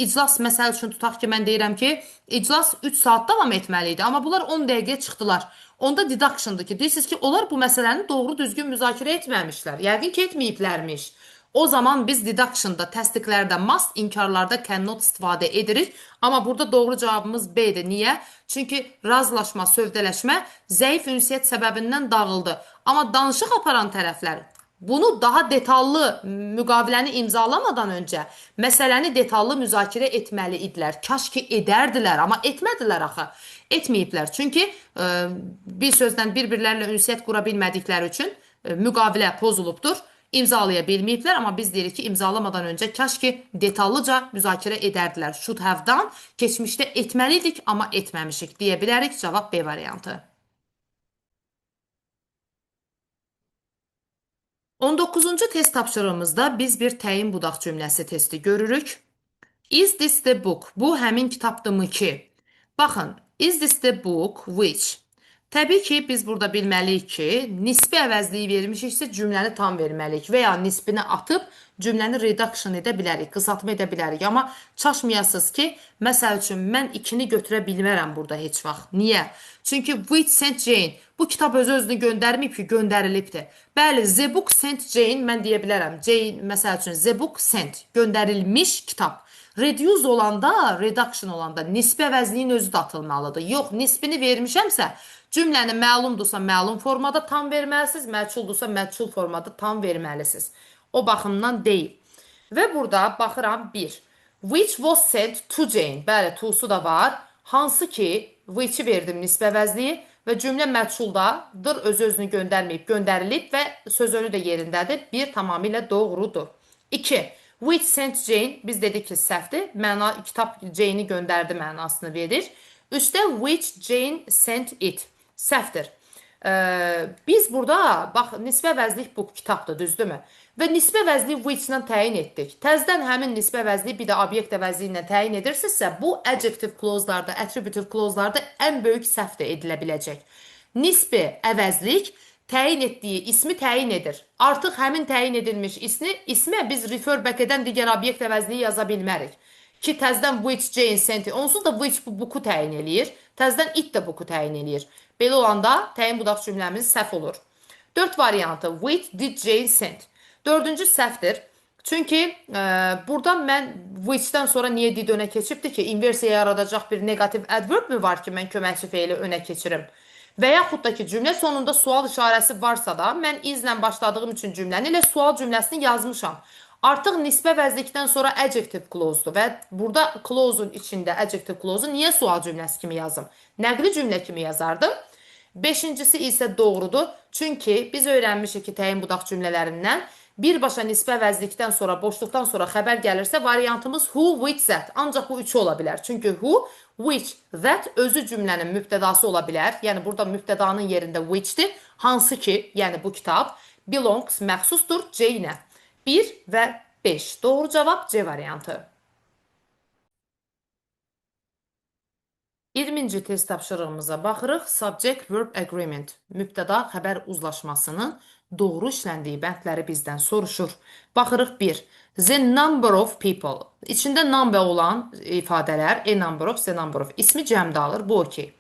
İclas, məsəl üçün, tutaq ki, mən deyirəm ki, iclas 3 saat davam etməli idi, amma bunlar 10 dəqiqəyə çıxdılar. Onda deduction'dır ki, deyirsiniz ki, onlar bu məsələni doğru düzgün müzakirə etməmişlər. Yəqin ki, etməyiblərmiş. O zaman biz deduction'da, təsdiqlərdə must, inkarlarda cannot istifadə edirik. Amma burada doğru cavabımız B-dir. Niyə? Çünki razılaşma, sövdələşmə zəif ünsiyyət səbəbindən dağıldı. Amma danışıq aparan tərəflər bunu daha detallı müqaviləni imzalamadan öncə məsələni detallı müzakirə etməli idilər. Kaş ki edərdilər, amma etmədilər axı. Etməyiblər. Çünki bir sözlə bir-birlərlə ünsiyyət qura bilmədikləri üçün müqavilə pozulubdur. İmzalaya bilməyiblər, amma biz deyirik ki, imzalamadan öncə kaş ki detallıca müzakirə edərdilər. Should have done, keçmişdə etməliydik, amma etməmişik deyə bilərik. Cavab B variantı. 19-cu test tapşırığımızda biz bir təyin budaq cümləsi testi görürük. Is this the book? Bu həmin kitabdırmı ki? Baxın, is this the book which? Təbii ki, biz burada bilməliyik ki, nisbi əvəzliyi vermişiksə cümləni tam verməliyik və ya nisbini atıb cümləni redaction edə bilərik, qısaltma edə bilərik. Amma çaşmayasınız ki, məsəl üçün mən 2-ni götürə bilmərəm burada heç vaxt. Niyə? Çünki which sent Jane bu kitab özünü göndərməyib ki, göndərilibdir. Bəli, the book sent Jane mən deyə bilərəm. Jane məsəl üçün the book sent göndərilmiş kitab. Reduce olanda, reduction olanda nisbi əvəzliyin özü də atılmalıdır. Yox, nisbini vermişəmsə, cümləni məlumdursa məlum formada tam verməlisiniz, məchul məchul formada tam verməlisiniz. O baxımdan deyil. Və burada baxıram 1. Which was sent to Jane. Bəli, to'su da var. Hansı ki, which'i verdim nisbi əvəzliyi və cümlə məchuldadır, özünü göndərməyib, göndərilib və söz önü də yerindədir. 1 tamamilə doğrudur. 2. Which sent Jane, biz dedik ki, səhvdir. Məna, kitab Jane'i göndərdi mənasını verir. Üstə which Jane sent it. Səhvdir. Biz burada, bax, nisbə əvəzlik bu kitabdır, düzdürmü? Və nisbə əvəzliyi which-lə təyin etdik. Təzdən həmin nisbə əvəzliyi bir də obyekt əvəzliyi ilə təyin edirsinizsə, bu adjective clause-larda, attributive clause-larda ən böyük səhv də edilə biləcək. Nisbi əvəzlik təyin etdiyi ismi təyin edir. Artıq həmin təyin edilmiş ismə biz refer back edən digər obyekt əvəzliyi yaza bilmərik. Ki, təzdən which Jane sent it. Onsuz da which bu book'u təyin eləyir. Təzdən it də book'u təyin eləyir. Belə olanda təyin budaq cümləmiz səhv olur. 4 variantı. Which did Jane send? 4-cü səhvdir. Çünki burada mən which-dən sonra niyə did önə keçibdir ki, inversiya yaradacaq bir negativ adverb mi var ki, mən köməkçi feili önə keçirim? Və yaxud da ki, cümlə sonunda sual işarəsi varsa da, mən izlə başladığım üçün cümləni ilə sual cümləsini yazmışam. Artıq nisbə əvəzlikdən sonra adjective clause-dur və burada clause-un içində adjective clause-u niyə sual cümləsi kimi yazım? Nəqli cümlə kimi yazardım. 5-incisi isə doğrudur. Çünki biz öyrənmişik ki, təyin budaq cümlələrindən birbaşa nisbə əvəzlikdən sonra, boşluqdan sonra xəbər gəlirsə, variantımız who, which, that. Ancaq bu üçü ola bilər. Çünki who, which, that özü cümlənin mübtədası ola bilər. Yəni, burada mübtədanın yerində which'dir. Hansı ki, yəni bu kitab belongs, məxsusdur Jane-ə. 1 və 5. Doğru cavab C variantı. 20-ci test tapşırığımıza baxırıq. Subject-verb agreement. Mübtəda xəbər uzlaşmasının doğru işləndiyi bəndləri bizdən soruşur. Baxırıq 1. The number of people. İçində number olan ifadələr, a number of, the number of. İsmi cəmdə alır, bu okey.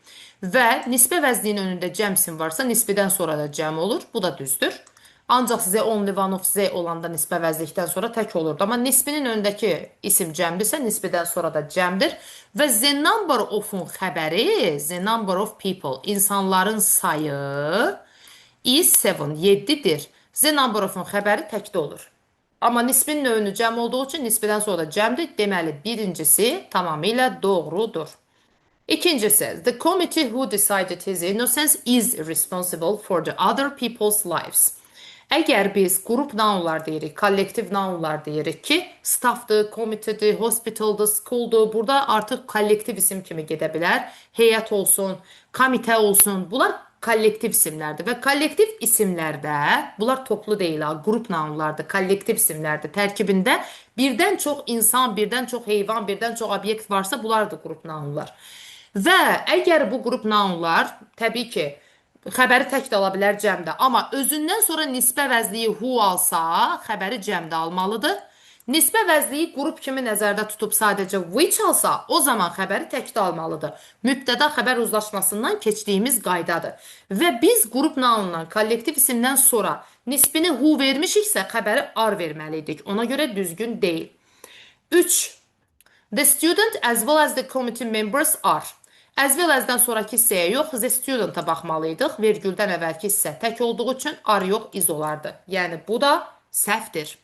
Və nisbə əvəzliyin önündə cəmsin varsa, nisbidən sonra da cəm olur. Bu da düzdür. Ancaq the only one of the olanda nisbə əvəzlikdən sonra tək olurdu. Amma nisbinin önündəki isim cəmdirsə, nisbidən sonra da cəmdir. Və the number of-un xəbəri, the number of people, insanların sayı is 7, 7-dir. The number of-un xəbəri təkdə olur. Amma nisbinin önü cəm olduğu üçün nisbidən sonra da cəmdir. Deməli, birincisi tamamilə doğrudur. İkincisi, the committee who decided his innocence is responsible for the other people's lives. Əgər biz qrup nounlar deyirik, kollektiv nounlar deyirik ki, staffdır, komitedir, hospitaldır, schooldur, burada artıq kollektiv isim kimi gedə bilər. Heyət olsun, komitə olsun, bunlar kollektiv isimlərdir və kollektiv isimlərdə, bunlar toplu deyil, qrup nounlardır, kollektiv isimlərdir. Tərkibində birdən çox insan, birdən çox heyvan, birdən çox obyekt varsa, bunlardır qrup nounlar. Və əgər bu qrup nounlar, təbii ki, xəbəri tək də ala bilər cəmdə. Amma özündən sonra nisbə əvəzliyi who alsa, xəbəri cəmdə almalıdır. Nisbə əvəzliyi qrup kimi nəzərdə tutub sadəcə which alsa, o zaman xəbəri təkdə almalıdır. Mübtəda xəbər uzlaşmasından keçdiyimiz qaydadır. Və biz qrup nounundan, kollektiv isimdən sonra nisbini who vermişiksə, xəbəri are verməliydik. Ona görə düzgün deyil. 3. The student as well as the committee members are. As well as-dən sonraki hissəyə yox, the student-a baxmalıydıq. Vergüldən əvvəlki hissə tək olduğu üçün are yox, is olardı. Yəni, bu da səhvdir.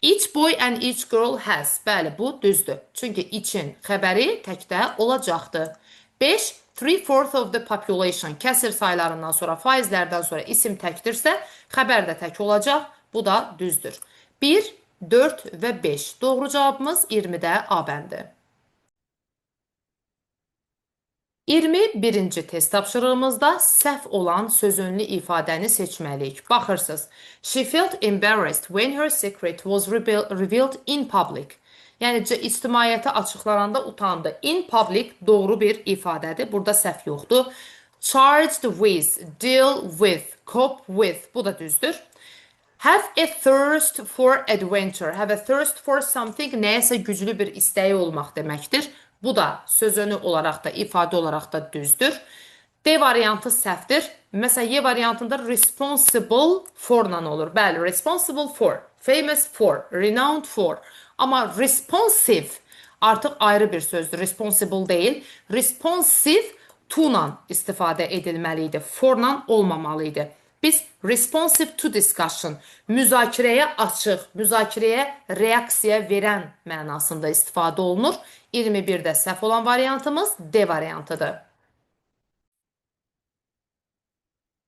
Each boy and each girl has. Bəli, bu düzdür. Çünki için xəbəri təkdə olacaqdır. 5. 3/4 of the population. Kəsir saylarından sonra, faizlərdən sonra isim təkdirsə, xəbər də tək olacaq. Bu da düzdür. 1, 4 və 5. Doğru cavabımız 20-də A bəndi. 21-ci test tapşırığımızda səhv olan sözünlü ifadəni seçməliyik. Baxırsınız. She felt embarrassed when her secret was revealed in public. Yəni, ictimaiyyətə açıqlananda utandı. In public doğru bir ifadədir. Burada səhv yoxdur. Charged with, deal with, cope with. Bu da düzdür. Have a thirst for adventure. Have a thirst for something nəyəsə güclü bir istəyi olmaq deməkdir. Bu da söz önü olaraq da, ifadə olaraq da düzdür. D variantı səhvdir. Məsələn, Y variantında responsible for-la olur. Bəli, responsible for, famous for, renowned for. Amma responsive artıq ayrı bir sözdür. Responsible deyil. Responsive to-la istifadə edilməli idi. For-la olmamalı idi. Biz responsive to discussion, müzakirəyə açıq, müzakirəyə reaksiya verən mənasında istifadə olunur. 21-də səhv olan variantımız D variantıdır.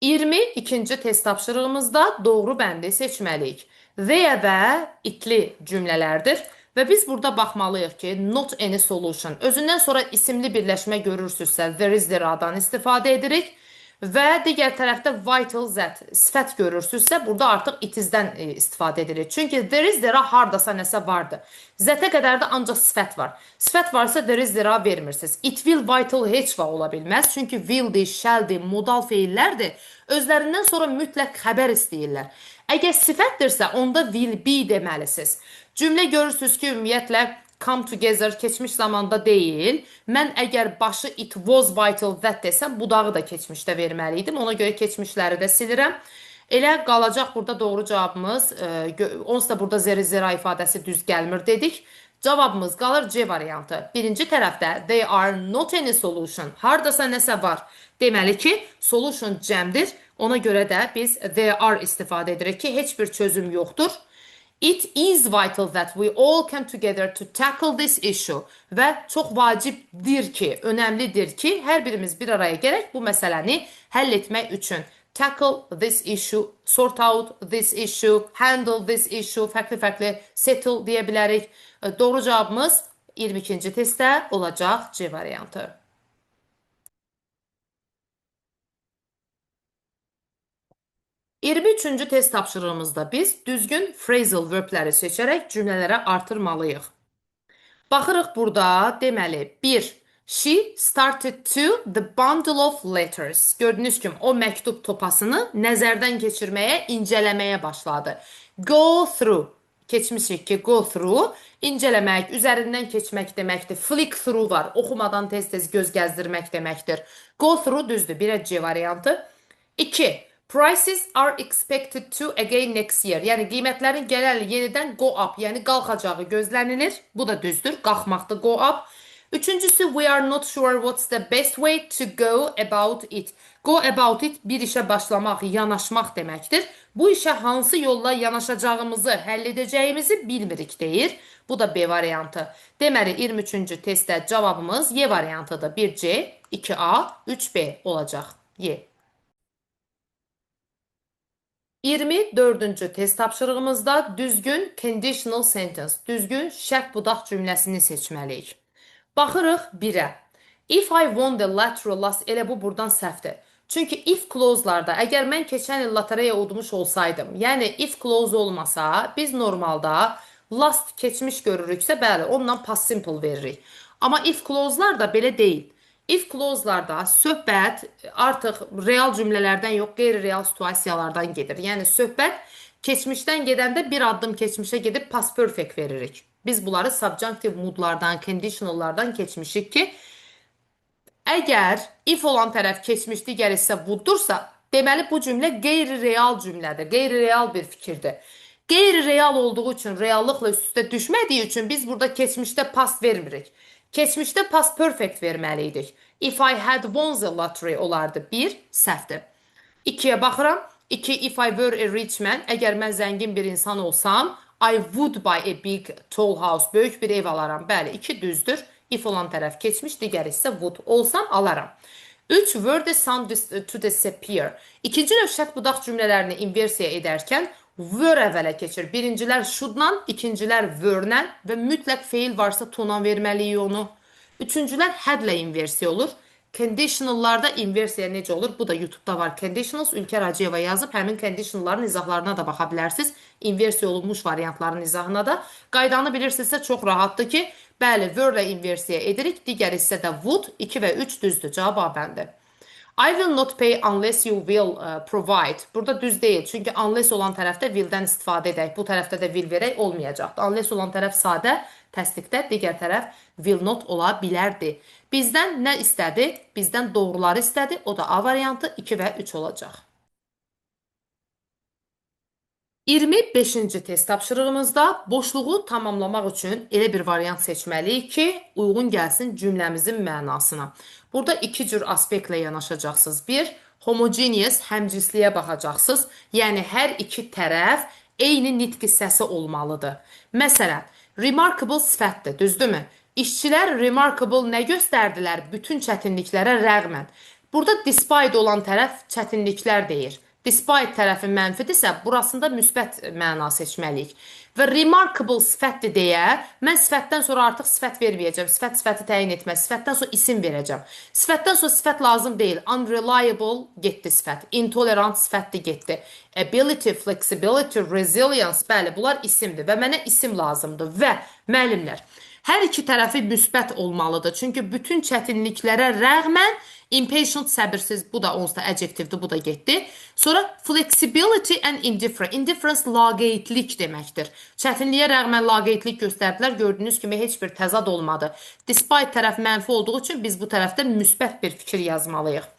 22-ci test tapşırığımızda doğru bəndi seçməliyik. Theyə və itli cümlələrdir. Və biz burada baxmalıyıq ki, not any solution. Özündən sonra isimli birləşmə görürsünüzsə, there is there-dan istifadə edirik. Və digər tərəfdə vital that sifət görürsünüzsə, burada artıq it is-dən istifadə edilir. Çünki there is there hardasa nəsə vardır. Zətə qədər də ancaq sifət var. Sifət varsa there is there vermirsiniz. It will, vital heç vaxt ola bilməz. Çünki will-dir, shall-dir, modal feillərdir. Özlərindən sonra mütləq xəbər istəyirlər. Əgər sifətdirsə, onda will be deməlisiniz. Cümlə görürsünüz ki, ümumiyyətlə come together keçmiş zamanda deyil. Mən əgər başı it was vital that desəm, budağı da keçmişdə verməliydim. Ona görə keçmişləri də silirəm. Elə qalacaq burada doğru cavabımız. Onsuz da burada zera ifadəsi düz gəlmir dedik. Cavabımız qalır C variantı. Birinci tərəfdə they are not any solution. Hardasa nəsə var. Deməli ki, solution cəmdir. Ona görə də biz they are istifadə edirik ki, heç bir çözüm yoxdur. It is vital that we all come together to tackle this issue. Və çox vacibdir ki, önəmlidir ki, hər birimiz bir araya gələk bu məsələni həll etmək üçün. Tackle this issue, sort out this issue, handle this issue, fərqli-fərqli settle deyə bilərik. Doğru cavabımız 22-ci testdə olacaq C variantı. 23-cü test tapşırığımızda biz düzgün phrasal verbləri seçərək cümlələrə artırmalıyıq. Baxırıq burada, deməli, 1. She started to the bundle of letters. Gördüyünüz kimi o məktub topasını nəzərdən keçirməyə, incələməyə başladı. Go through. Keçmişik ki, go through, incələmək, üzərindən keçmək deməkdir. Flick through var, oxumadan tez-tez göz gəzdirmək deməkdir. Go through düzdür, 1 C variantı. 2. Prices are expected to again next year. Yəni qiymətlərin gələn il yenidən go up, yəni qalxacağı gözlənilir. Bu da düzdür, qalxmaqdır go up. Üçüncüsü, we are not sure what's the best way to go about it. Go about it bir işə başlamaq, yanaşmaq deməkdir. Bu işə hansı yolla yanaşacağımızı, həll edəcəyimizi bilmirik deyir. Bu da B variantı. Deməli 23-cü testdə cavabımız Y variantıdır. 1C, 2A, 3B olacaq. Y. 24-cü test tapşırığımızda düzgün conditional sentence, düzgün şərt budaq cümləsini seçməliyik. Baxırıq 1-ə. If I won the lottery last, elə bu buradan səhvdir. Çünki if clause-larda, əgər mən keçən il lotereya udmuş olsaydım, yəni if clause olmasa, biz normalda last keçmiş görürüksə, bəli, ondan past simple veririk. Amma if clause-larda belə deyil. If clause-larda söhbət artıq real cümlələrdən yox, qeyri-real situasiyalardan gedir. Yəni söhbət keçmişdən gedəndə bir addım keçmişə gedib past perfect veririk. Biz bunları subjunctive moodlardan, conditionallardan keçmişik ki, əgər if olan tərəf keçmiş, digər isə would'dursa, deməli bu cümlə qeyri-real cümlədir, qeyri-real bir fikirdir. Qeyri-real olduğu üçün, reallıqla üst-üstə düşmədiyi üçün biz burada keçmişdə past vermirik. Keçmişdə past perfect verməliydik. If I had won the lottery olardı. 1, səhvdir. 2-yə baxıram. 2, if I were a rich man, əgər mən zəngin bir insan olsam, I would buy a big tall house, böyük bir ev alaram. Bəli, 2 düzdür. If olan tərəf keçmiş, digər isə would olsam alaram. 3, were the sun to disappear. İkinci növ şərt budaq cümlələrini inversiya edərkən were əvvələ keçir. Birincilər should-la, ikincilər were-lə və mütləq feil varsa to-la verməliyik onu. Üçüncülər had-lə inversiya olur. Conditionallarda inversiya necə olur? Bu da YouTube-da var. Conditionals, Ülker Hacıyeva yazıb, həmin conditionalların izahlarına da baxa bilərsiniz. İnversiya olunmuş variantların izahına da. Qaydanı bilirsinizsə çox rahatdır ki, bəli, were-lə inversiya edirik. Digər isə də would, 2 və 3 düzdür. Cavab A bəndi. I will not pay unless you will provide. Burada düz deyil. Çünki unless olan tərəfdə will'dən istifadə edək. Bu tərəfdə də will verək olmayacaqdır. Unless olan tərəf sadə təsdiqdə, digər tərəf will not ola bilərdi. Bizdən nə istədi? Bizdən doğruları istədi. O da A variantı 2 və 3 olacaq. 25-ci test tapşırığımızda boşluğu tamamlamaq üçün elə bir variant seçməliyik ki, uyğun gəlsin cümləmizin mənasına. Burada iki cür aspektlə yanaşacaqsınız. Bir, homogeneous, həmcinsliyə baxacaqsınız. Yəni, hər iki tərəf eyni nitq hissəsi olmalıdır. Məsələn, remarkable sifətdir, düzdürmü? İşçilər remarkable nə göstərdilər bütün çətinliklərə rəğmən? Burada despite olan tərəf çətinliklər deyir. Despite tərəfi mənfidirsə, burasında müsbət məna seçməliyik. Və remarkable sifətdir deyə, mən sifətdən sonra artıq sifət verməyəcəm. Sifəti təyin etməz. Sifətdən sonra isim verəcəm. Sifətdən sonra sifət lazım deyil. Unreliable getdi sifət. Intolerant sifətdir getdi. Ability, flexibility, resilience, bəli, bunlar isimdir və mənə isim lazımdır. Və müəllimlər, hər iki tərəfi müsbət olmalıdır. Çünki bütün çətinliklərə rəğmən impatient, səbirsiz, bu da onsuz da adjektivdir, bu da getdi. Sonra flexibility and indifference. Indifference laqeydlik deməkdir. Çətinliyə rəğmən laqeydlik göstərdilər. Gördüyünüz kimi heç bir təzad olmadı. Despite tərəf mənfi olduğu üçün biz bu tərəfdən müsbət bir fikir yazmalıyıq.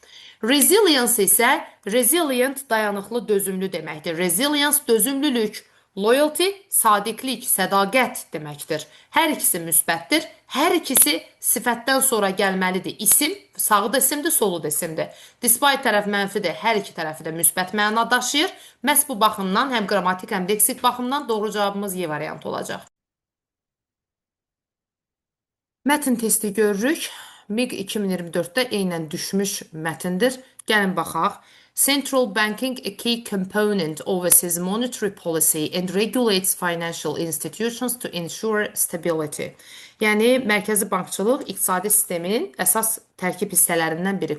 Resilience isə resilient, dayanıqlı, dözümlü deməkdir. Resilience, dözümlülük. Loyalty, sadiqlik, sədaqət deməkdir. Hər ikisi müsbətdir. Hər ikisi sifətdən sonra gəlməlidir. İsim, sağı da isimdir, solu da isimdir. Despite tərəf mənfidir, hər iki tərəfi də müsbət məna daşıyır. Məhz bu baxımdan, həm qrammatik, həm leksik baxımdan doğru cavabımız Y variantı olacaq. Mətn testi görürük. MIQ 2024-də eynən düşmüş mətindir. Gəlin baxaq. Central banking, a key component, oversees monetary policy and regulates financial institutions to ensure stability. Yəni, mərkəzi bankçılıq iqtisadi sisteminin əsas tərkib hissələrindən biri,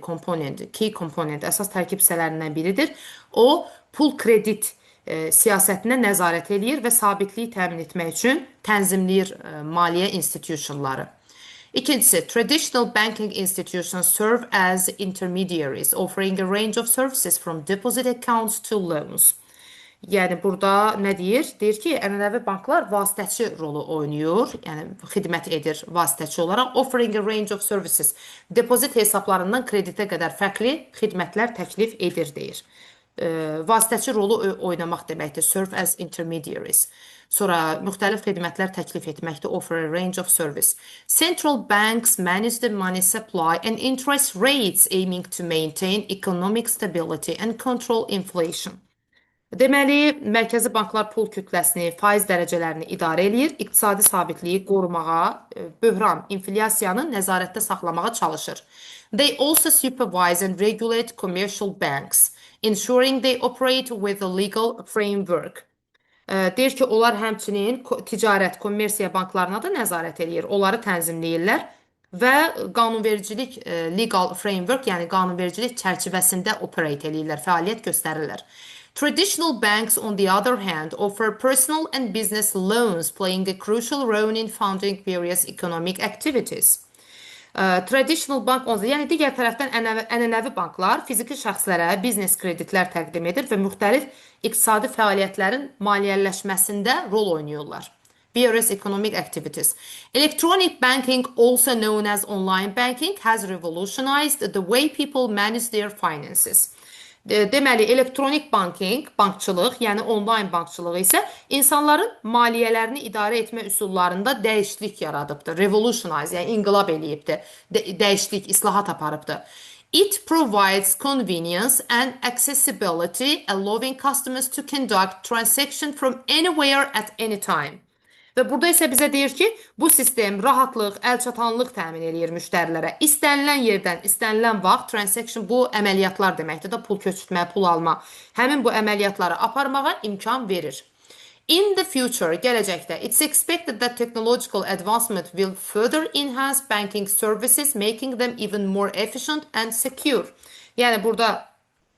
key component, əsas tərkib hissələrindən biridir. O, pul kredit siyasətinə nəzarət edir və sabitliyi təmin etmək üçün tənzimləyir maliyyə institutionları. İkincisi, traditional banking institutions serve as intermediaries, offering a range of services from deposit accounts to loans. Yəni, burada nə deyir? Deyir ki, ənənəvi banklar vasitəçi rolu oynayır, yəni xidmət edir vasitəçi olaraq, offering a range of services. Depozit hesablarından kreditə qədər fərqli xidmətlər təklif edir, deyir. Vasitəçi rolu oynamaq deməkdir, serve as intermediaries. Sonra müxtəlif xidmətlər təklif etməkdir, offer a range of service. Central banks manage the money supply and interest rates aiming to maintain economic stability and control inflation. Deməli, mərkəzi banklar pul kütləsini, faiz dərəcələrini idarə edir, iqtisadi sabitliyi qorumağa, böhran, inflyasiyanı nəzarətdə saxlamağa çalışır. They also supervise and regulate commercial banks, ensuring they operate with a legal framework. Deyir ki, onlar həmçinin ticarət, kommersiya banklarına da nəzarət edir, onları tənzimləyirlər və qanunvericilik, legal framework, yəni qanunvericilik çərçivəsində operate edirlər, fəaliyyət göstərirlər. Traditional banks, on the other hand, offer personal and business loans, playing a crucial role in funding various economic activities. Traditional bank, yəni digər tərəfdən ənənəvi banklar fiziki şəxslərə biznes kreditlər təqdim edir və müxtəlif iqtisadi fəaliyyətlərin maliyyələşməsində rol oynayırlar. Various economic activities. Electronic banking, also known as online banking, has revolutionized the way people manage their finances. Deməli, elektronik banking, bankçılıq, yəni online bankçılığı isə insanların maliyyələrini idarə etmə üsullarında dəyişiklik yaradıbdır. Revolutionize, yəni inqilab eləyibdir. Dəyişiklik, islahat aparıbdır. It provides convenience and accessibility, allowing customers to conduct transactions from anywhere at any time. Və burada isə bizə deyir ki, bu sistem rahatlıq, əlçatanlıq təmin edir müştərilərə. İstənilən yerdən, istənilən vaxt, transaction bu əməliyyatlar deməkdir də, pul köçürtmə, pul alma. Həmin bu əməliyyatları aparmağa imkan verir. In the future, gələcəkdə, it's expected that technological advancement will further enhance banking services, making them even more efficient and secure. Yəni burada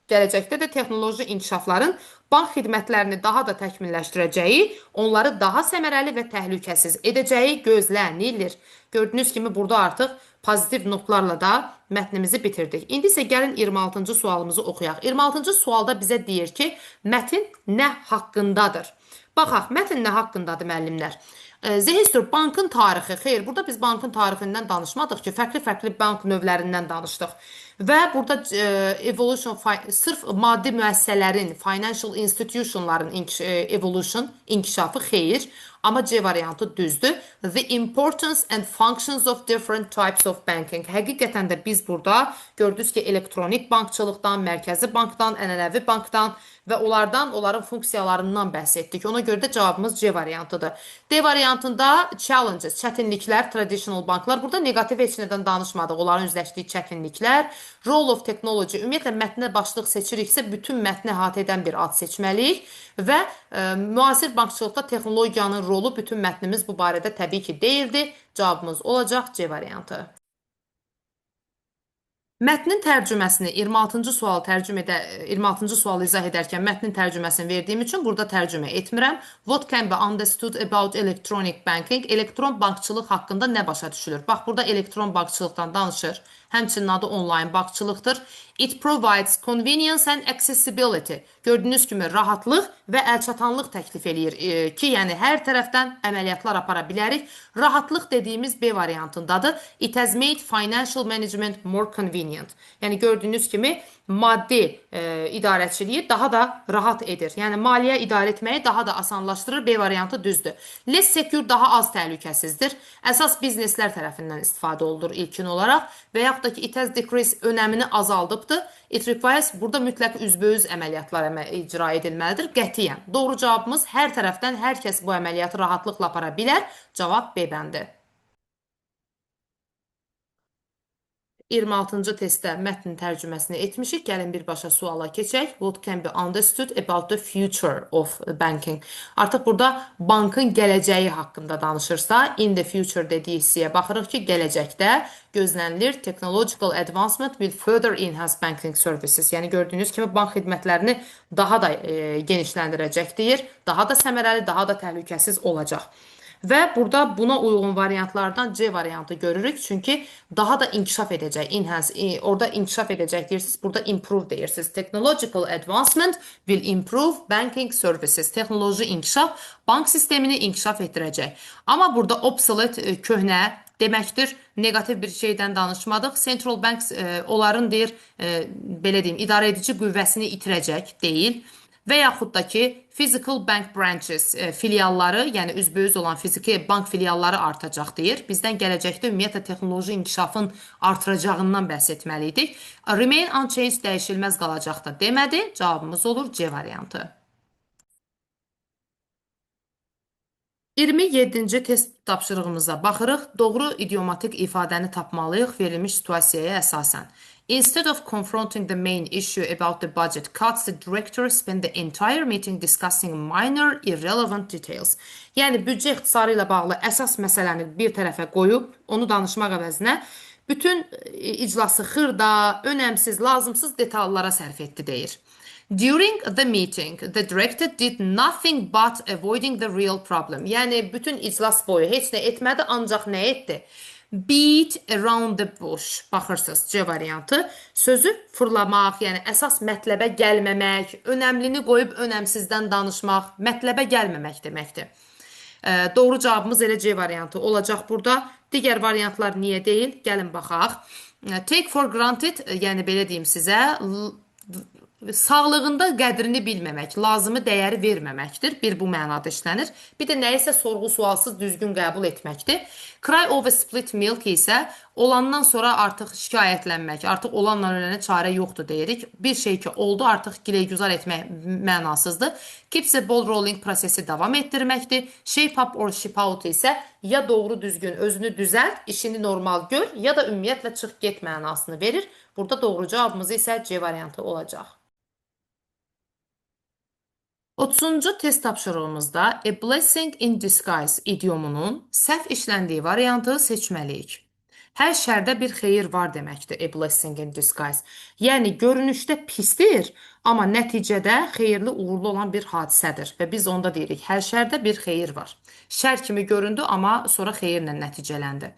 gələcəkdə də texnoloji inkişafların bank xidmətlərini daha da təkmilləşdirəcəyi, onları daha səmərəli və təhlükəsiz edəcəyi gözlənilir. Gördüyünüz kimi burada artıq pozitiv notlarla da mətnimizi bitirdik. İndi isə gəlin 26-cı sualımızı oxuyaq. 26-cı sualda bizə deyir ki, mətn nə haqqındadır? Baxaq, mətn nə haqqındadır müəllimlər? Zehistür, bankın tarixi. Xeyr, burada biz bankın tarixindən danışmadıq ki, fərqli-fərqli bank növlərindən danışdıq. Və burada sırf maddi müəssisələrin, financial institutionların inkişafı xeyr. Amma C variantı düzdür. The importance and functions of different types of banking. Həqiqətən də biz burada gördünüz ki, elektronik bankçılıqdan, mərkəzi bankdan, ənənəvi bankdan və onların funksiyalarından bəhs etdik. Ona görə də cavabımız C variantıdır. D variantında challenges, çətinliklər, traditional banklar. Burada negativ heç nədən danışmadıq. Onların üzləşdiyi çətinliklər, role of technology. Ümumiyyətlə, mətnə başlıq seçiriksə, bütün mətni əhatə edən bir ad seçməliyik və müasir bankçılıqda texnologiyanın rolu bütün mətnimiz bu barədə təbii ki deyildi. Cavabımız olacaq C variantı. Mətnin tərcüməsini 26-cı sualı izah edərkən mətnin tərcüməsini verdiyim üçün burada tərcümə etmirəm. What can be understood about electronic banking? Elektron bankçılıq haqqında nə başa düşülür? Bax, burada elektron bankçılıqdan danışır. Həmçinin adı online bankçılıqdır. It provides convenience and accessibility. Gördüyünüz kimi rahatlıq və əlçatanlıq təklif eləyir ki, yəni hər tərəfdən əməliyyatlar apara bilərik. Rahatlıq dediyimiz B variantındadır. It has made financial management more convenient. Yəni gördüyünüz kimi maddi idarəçiliyi daha da rahat edir. Yəni maliyyə idarə etməyi daha da asanlaşdırır. B variantı düzdür. Less secure daha az təhlükəsizdir. Əsas bizneslər tərəfindən istifadə olunur ilkin olaraq və yaxud da ki, it has decreased önəmini azaldıbdır. It requires burada mütləq üzbəüz əməliyyatlar icra edilməlidir. Qətiyyən. Doğru cavabımız hər tərəfdən hər kəs bu əməliyyatı rahatlıqla apara bilər. Cavab B bəndi. 26-cı testdə mətnin tərcüməsini etmişik. Gəlin birbaşa suala keçək. What can be understood about the future of banking? Artıq burada bankın gələcəyi haqqında danışırsa, in the future dediyi hissəyə baxırıq ki, gələcəkdə gözlənilir technological advancement will further enhance banking services. Yəni gördüyünüz kimi bank xidmətlərini daha da genişləndirəcək deyir. Daha da səmərəli, daha da təhlükəsiz olacaq. Və burada buna uyğun variantlardan C variantı görürük. Çünki daha da inkişaf edəcək. Orada inkişaf edəcək deyirsiniz. Burada improve deyirsiniz. Technological advancement will improve banking services. Texnoloji inkişaf bank sistemini inkişaf etdirəcək. Amma burada obsolete, köhnə deməkdir. Negativ bir şeydən danışmadıq. Central banks onların deyir, belə deyim, idarə edici qüvvəsini itirəcək deyil. Və yaxud da ki, physical bank branches filialları, yəni üzbəüz olan fiziki bank filialları artacaq deyir. Bizdən gələcəkdə ümumiyyətlə texnoloji inkişafın artıracağından bəhs etməliydik. Remain unchanged dəyişilməz qalacaq da demədi. Cavabımız olur C variantı. 27-ci test tapşırığımıza baxırıq. Doğru idiomatik ifadəni tapmalıyıq verilmiş situasiyaya əsasən. Instead of confronting the main issue about the budget cuts, the director spent the entire meeting discussing minor, irrelevant details. Yəni, büdcə ixtisarı ilə bağlı əsas məsələni bir tərəfə qoyub, onu danışmaq əvəzinə, bütün iclası xırda, önəmsiz, lazımsız detallara sərf etdi, deyir. During the meeting, the director did nothing but avoiding the real problem. Yəni, bütün iclas boyu heç nə etmədi, ancaq nə etdi? Beat around the bush. Baxırsınız, C variantı. Sözü fırlamaq, yəni əsas mətləbə gəlməmək, önəmlini qoyub önəmsizdən danışmaq, mətləbə gəlməmək deməkdir. Doğru cavabımız elə C variantı olacaq burada. Digər variantlar niyə deyil? Gəlin baxaq. Take for granted, yəni belə deyim sizə, sağlığında qədrini bilməmək, lazımı dəyəri verməməkdir. Bir bu mənada işlənir. Bir də nəyisə sorğu-sualsız düzgün qəbul etməkdir. Cry over split milk isə olandan sonra artıq şikayətlənmək, artıq olanla ölənə çarə yoxdur deyirik. Bir şey ki oldu, artıq gileygüzar etmək mənasızdır. Keeps a ball rolling prosesi davam etdirməkdir. Shape up or ship out isə ya doğru düzgün özünü düzəlt, işini normal gör, ya da ümumiyyətlə çıx get mənasını verir. Burada doğru cavabımız isə C variantı olacaq. 30-cu test tapşırığımızda a blessing in disguise idiomunun səhv işləndiyi variantı seçməliyik. Hər şərdə bir xeyir var deməkdir, a blessing in disguise. Yəni görünüşdə pisdir, amma nəticədə xeyirli, uğurlu olan bir hadisədir və biz onda deyirik, hər şərdə bir xeyir var. Şər kimi göründü, amma sonra xeyirlə nəticələndi.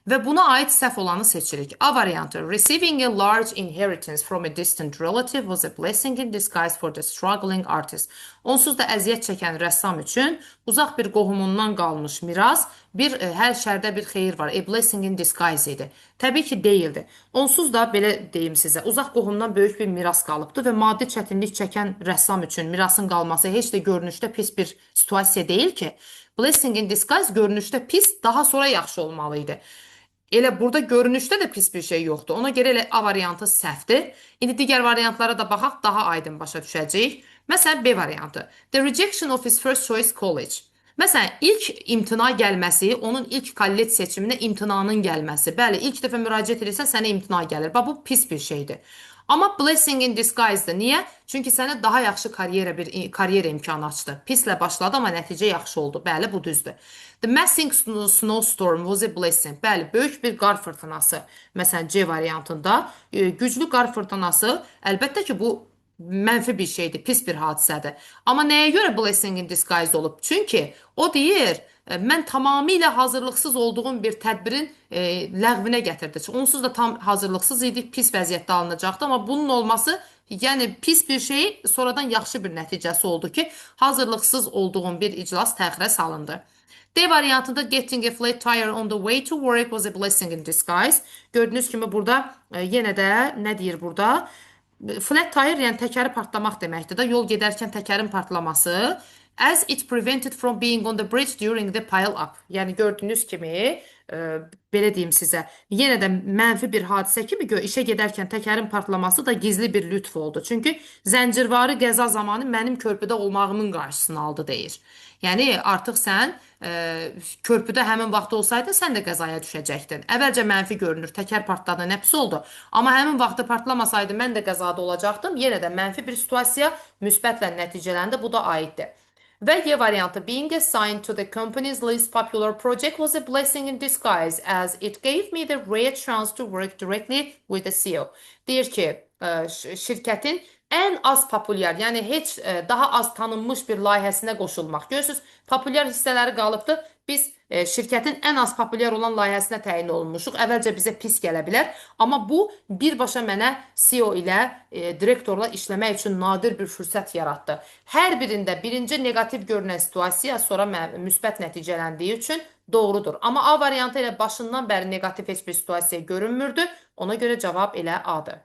Və buna aid səhv olanı seçirik. A variantı. Receiving a large inheritance from a distant relative was a blessing in disguise for the struggling artist. Onsuz da əziyyət çəkən rəssam üçün uzaq bir qohumundan qalmış miras hər şərdə bir xeyir var. A blessing in disguise idi. Təbii ki, deyildi. Onsuz da belə deyim sizə, uzaq qohumdan böyük bir miras qalıbdı və maddi çətinlik çəkən rəssam üçün mirasın qalması heç də görünüşdə pis bir situasiya deyil ki. Blessing in disguise görünüşdə pis, daha sonra yaxşı olmalı idi. Elə burada görünüşdə də pis bir şey yoxdur. Ona görə elə A variantı səhvdir. İndi digər variantlara da baxaq, daha aydın başa düşəcəyik. Məsələn, B variantı. The rejection of his first choice college. Məsələn, ilk imtina gəlməsi, onun ilk kollec seçiminə imtinanın gəlməsi. Bəli, ilk dəfə müraciət edirsən, sənə imtina gəlir. Bax, bu pis bir şeydir. Amma blessing in disguise'dır. Niyə? Çünki sənə daha yaxşı karyera imkanı açdı. Pislə başladı, amma nəticə yaxşı oldu. Bəli, bu düzdür. The massive snowstorm was a blessing. Bəli, böyük bir qar fırtınası. Məsələn, C variantında güclü qar fırtınası, əlbəttə ki, bu mənfi bir şeydir, pis bir hadisədir. Amma nəyə görə blessing in disguise olub? Çünki o deyir, mən tamamilə hazırlıqsız olduğum bir tədbirin ləğvinə gətirdi. Onsuz da tam hazırlıqsız idik, pis vəziyyətdə alınacaqdı. Amma bunun olması, yəni pis bir şey sonradan yaxşı bir nəticəsi oldu ki, hazırlıqsız olduğum bir iclas təxirə salındı. D variantında getting a flat tire on the way to work was a blessing in disguise. Gördüyünüz kimi burada yenə də nə deyir burada? Flat tire yəni təkəri partlamaq deməkdir də. Yol gedərkən təkərin partlaması. As it prevented from being on the bridge during the pile up. Yəni gördüyünüz kimi belə deyim sizə, yenə də mənfi bir hadisə kimi işə gedərkən təkərin partlaması da gizli bir lütf oldu. Çünki zəncirvarı qəza zamanı mənim körpüdə olmağımın qarşısını aldı deyir. Yəni artıq sən körpüdə həmin vaxt olsaydın, sən də qəzaya düşəcəkdin. Əvvəlcə mənfi görünür, təkər partladı, nə pis oldu. Amma həmin vaxtı partlamasaydı, mən də qəzada olacaqdım. Yenə də mənfi bir situasiya müsbətlə nəticələndi, bu da aiddir. Və Y variantı, being assigned to the company's least popular project was a blessing in disguise as it gave me the rare chance to work directly with the CEO. Deyir ki, şirkətin ən az populyar, yəni heç daha az tanınmış bir layihəsinə qoşulmaq. Görürsünüz, populyar hissələri qalıbdı. Biz şirkətin ən az populyar olan layihəsinə təyin olunmuşuq. Əvvəlcə bizə pis gələ bilər, amma bu birbaşa mənə CEO ilə, direktorla işləmək üçün nadir bir fürsət yaratdı. Hər birində birinci negativ görünən situasiya sonra müsbət nəticələndiyi üçün doğrudur. Amma A variantı ilə başından bəri negativ heç bir situasiya görünmürdü. Ona görə cavab elə A'dır.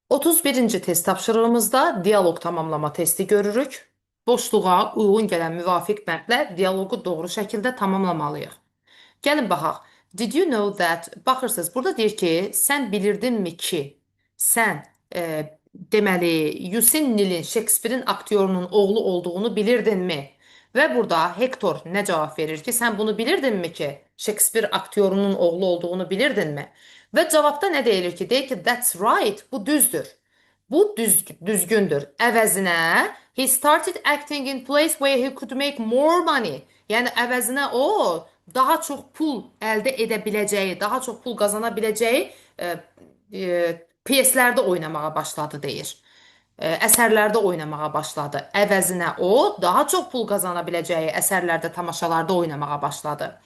31-ci test tapşırığımızda dialoq tamamlama testi görürük. Boşluğa uyğun gələn müvafiq bəndlə dialoqu doğru şəkildə tamamlamalıyıq. Gəlin baxaq. Did you know that? Baxırsınız, burada deyir ki, sən bilirdinmi ki, sən deməli, Yusin Nil'in, Shakespeare'in aktyorunun oğlu olduğunu bilirdinmi? Və burada Hector nə cavab verir ki, sən bunu bilirdinmi ki, Shakespeare aktyorunun oğlu olduğunu bilirdinmi? Və cavabda nə deyilir ki, deyir ki, that's right, bu düzdür. Bu düzgündür. Əvəzinə, he started acting in place where he could make more money. Yəni əvəzinə o daha çox pul əldə edə biləcəyi, daha çox pul qazana biləcəyi pyeslərdə oynamağa başladı deyir. Əsərlərdə oynamağa başladı. Əvəzinə o daha çox pul qazana biləcəyi əsərlərdə, tamaşalarda oynamağa başladı.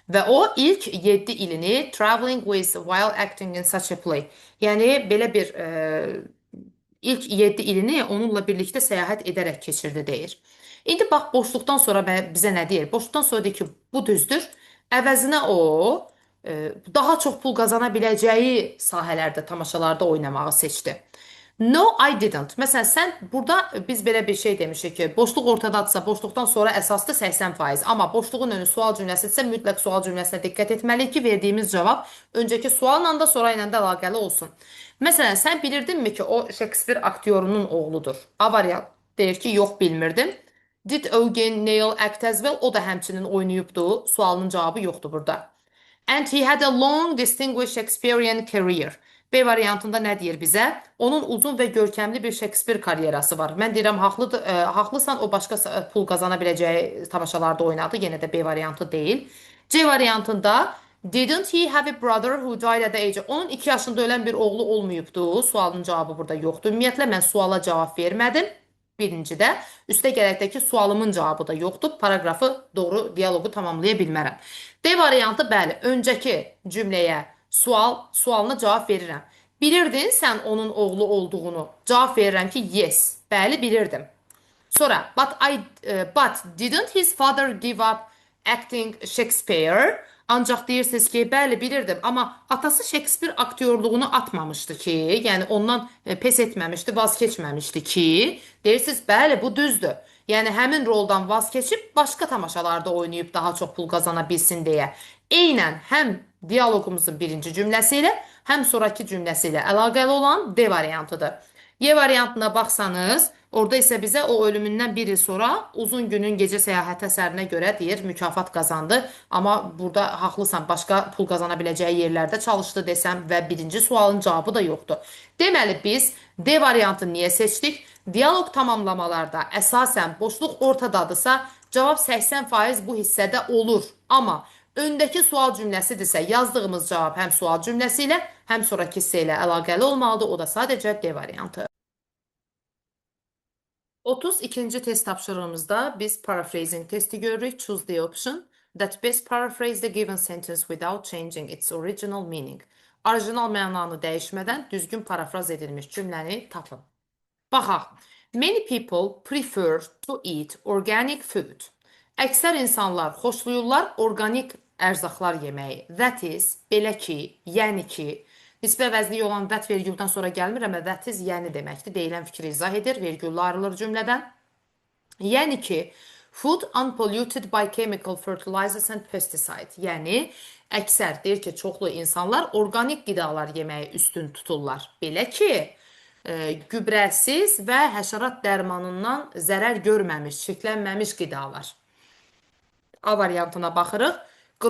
Və o ilk 7 ilini traveling with while acting in such a play. Yəni belə bir ilk 7 ilini onunla birlikdə səyahət edərək keçirdi deyir. İndi bax, boşluqdan sonra bizə nə deyir? Boşluqdan sonra deyir ki, bu düzdür. Əvəzinə o daha çox pul qazana biləcəyi sahələrdə, tamaşalarda oynamağı seçdi. No, I didn't. Məsələn, sən burada biz belə bir şey demişik ki, boşluq ortadadırsa, boşluqdan sonra əsaslı 80%. Amma boşluğun önü sual cümləsidirsə, mütləq sual cümləsinə diqqət etməliyik ki, verdiyimiz cavab öncəki sualla da, sonra ilə də əlaqəli olsun. Məsələn, sən bilirdinmi ki, o Shakespeare aktyorunun oğludur? A variant deyir ki, yox, bilmirdim. Did Eugene Neil act as well? O da həmçinin oynayıbdı. Sualının cavabı yoxdur burada. And he had a long distinguished Shakespearean career. B variantında nə deyir bizə? Onun uzun və görkəmli bir Shakespeare karyerası var. Mən deyirəm, haqlısan, o başqa pul qazana biləcəyi tamaşalarda oynadı. Yenə də B variantı deyil. C variantında didn't he have a brother who died at the age of... Onun 2 yaşında ölən bir oğlu olmayıbdı. Sualın cavabı burada yoxdur. Ümumiyyətlə mən suala cavab vermədim. Birincidə. Üstə gələkdə ki, sualımın cavabı da yoxdur. Paragrafı doğru dialoqu tamamlaya bilmərəm. D variantı bəli, öncəki cümləyə sualına cavab verirəm. Bilirdin sən onun oğlu olduğunu? Cavab verirəm ki, yes. Bəli, bilirdim. Sonra but didn't his father give up acting Shakespeare? Ancaq deyirsiniz ki, bəli bilirdim, amma atası Shakespeare aktyorluğunu atmamışdı ki, yəni ondan pes etməmişdi, vaz keçməmişdi ki, deyirsiniz, bəli bu düzdür. Yəni həmin roldan vaz keçib başqa tamaşalarda oynayıb daha çox pul qazana bilsin deyə. Eynən həm dialoqumuzun birinci cümləsi ilə, həm sonraki cümləsi ilə əlaqəli olan D variantıdır. Y variantına baxsanız, orada isə bizə o ölümündən bir il sonra uzun günün gecə səyahət əsərinə görə deyir mükafat qazandı. Amma burada haqlısan, başqa pul qazana biləcəyi yerlərdə çalışdı desəm və birinci sualın cavabı da yoxdur. Deməli biz D variantını niyə seçdik? Dialoq tamamlamalarda əsasən boşluq ortadadısa cavab 80% bu hissədə olur. Amma öndəki sual cümləsidirsə yazdığımız cavab həm sual cümləsi ilə, həm sonraki hissə ilə əlaqəli olmalıdır. O da sadəcə D variantı. 32-ci test tapşırığımızda biz paraphrasing testi görürük. Choose the option that best paraphrase the given sentence without changing its original meaning. Orijinal mənanı dəyişmədən düzgün parafraz edilmiş cümləni tapın. Baxaq. Many people prefer to eat organic food. Əksər insanlar xoşlayırlar orqanik ərzaqlar yeməyi. That is, belə ki, yəni ki, nisbə əvəzliyi olan that vergüldən sonra gəlmir, amma that is yəni deməkdir. Deyilən fikri izah edir, vergüllü ayrılır cümlədən. Yəni ki, food unpolluted by chemical fertilizers and pesticides. Yəni, əksər deyir ki, çoxlu insanlar orqanik qidalar yeməyi üstün tuturlar. Belə ki, gübrəsiz və həşərat dərmanından zərər görməmiş, çirklənməmiş qidalar. A variantına baxırıq. A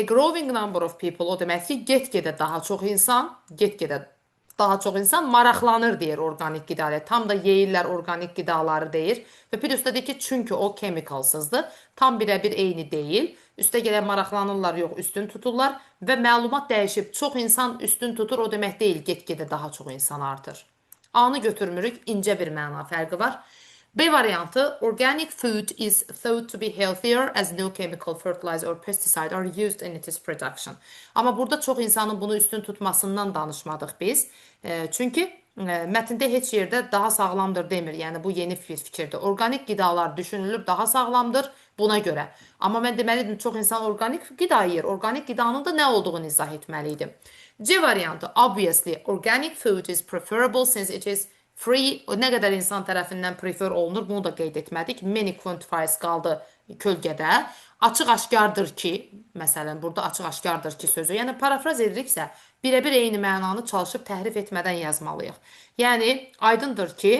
growing number of people o demək ki, get-gedə daha çox insan maraqlanır deyir orqanik qidaya. Tam da yeyirlər orqanik qidaları deyir. Və bir üstədir ki, çünki o kemikalsızdır. Tam birə-bir eyni deyil. Üstə gələn maraqlanırlar, yox, üstün tuturlar və məlumat dəyişib. Çox insan üstün tutur, o demək deyil, get-gedə daha çox insan artır. A-nı götürmürük, incə bir məna fərqi var. B variantı, organic food is thought to be healthier as no chemical fertilizer or pesticide are used in its production. Amma burada çox insanın bunu üstün tutmasından danışmadıq biz. Çünki mətndə heç yerdə daha sağlamdır demir. Yəni bu yeni bir fikirdir. Organik qidalar düşünülür daha sağlamdır buna görə. Amma mən deməliydim çox insan organik qida yeyir. Organik qidanın da nə olduğunu izah etməliydim. C variantı, obviously organic food is preferable since it is free, nə qədər insan tərəfindən prefer olunur, bunu da qeyd etmədik. Many quantifiers qaldı kölgədə. Açıq-aşkardır ki, məsələn, burada açıq-aşkardır ki sözü. Yəni, parafraz ediriksə, birə-bir eyni mənanı çalışıb təhrif etmədən yazmalıyıq. Yəni, aydındır ki,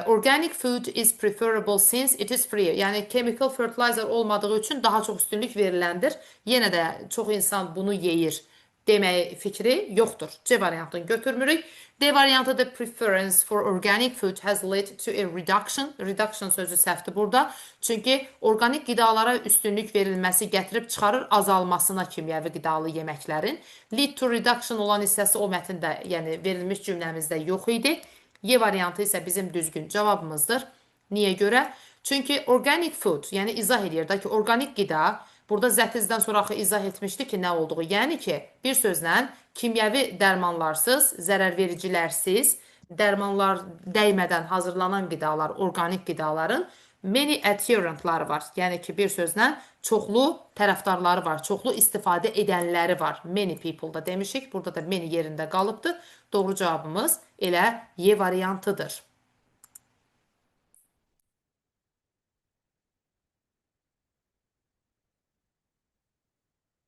organic food is preferable since it is free. Yəni, chemical fertilizer olmadığı üçün daha çox üstünlük veriləndir. Yenə də çox insan bunu yeyir demək fikri yoxdur. C variantını götürmürük. D variantı da preference for organic food has led to a reduction. Reduction sözü səhvdir burada. Çünki organik qidalara üstünlük verilməsi gətirib çıxarır azalmasına kimyəvi qidalı yeməklərin. Lead to reduction olan hissəsi o mətndə, yəni verilmiş cümləmizdə yox idi. Y variantı isə bizim düzgün cavabımızdır. Niyə görə? Çünki organic food, yəni izah edir də ki, organik qida, burada zətizdən sonra izah etmişdi ki, nə olduğu. Yəni ki, bir sözlə kimyəvi dərmanlarsız, zərərvericilərsiz, dərmanlar dəymədən hazırlanan qidalar, organik qidaların many adherentları var. Yəni ki, bir sözlə çoxlu tərəfdarları var, çoxlu istifadə edənləri var. Many people da demişik, burada da many yerində qalıbdır. Doğru cavabımız elə Y variantıdır.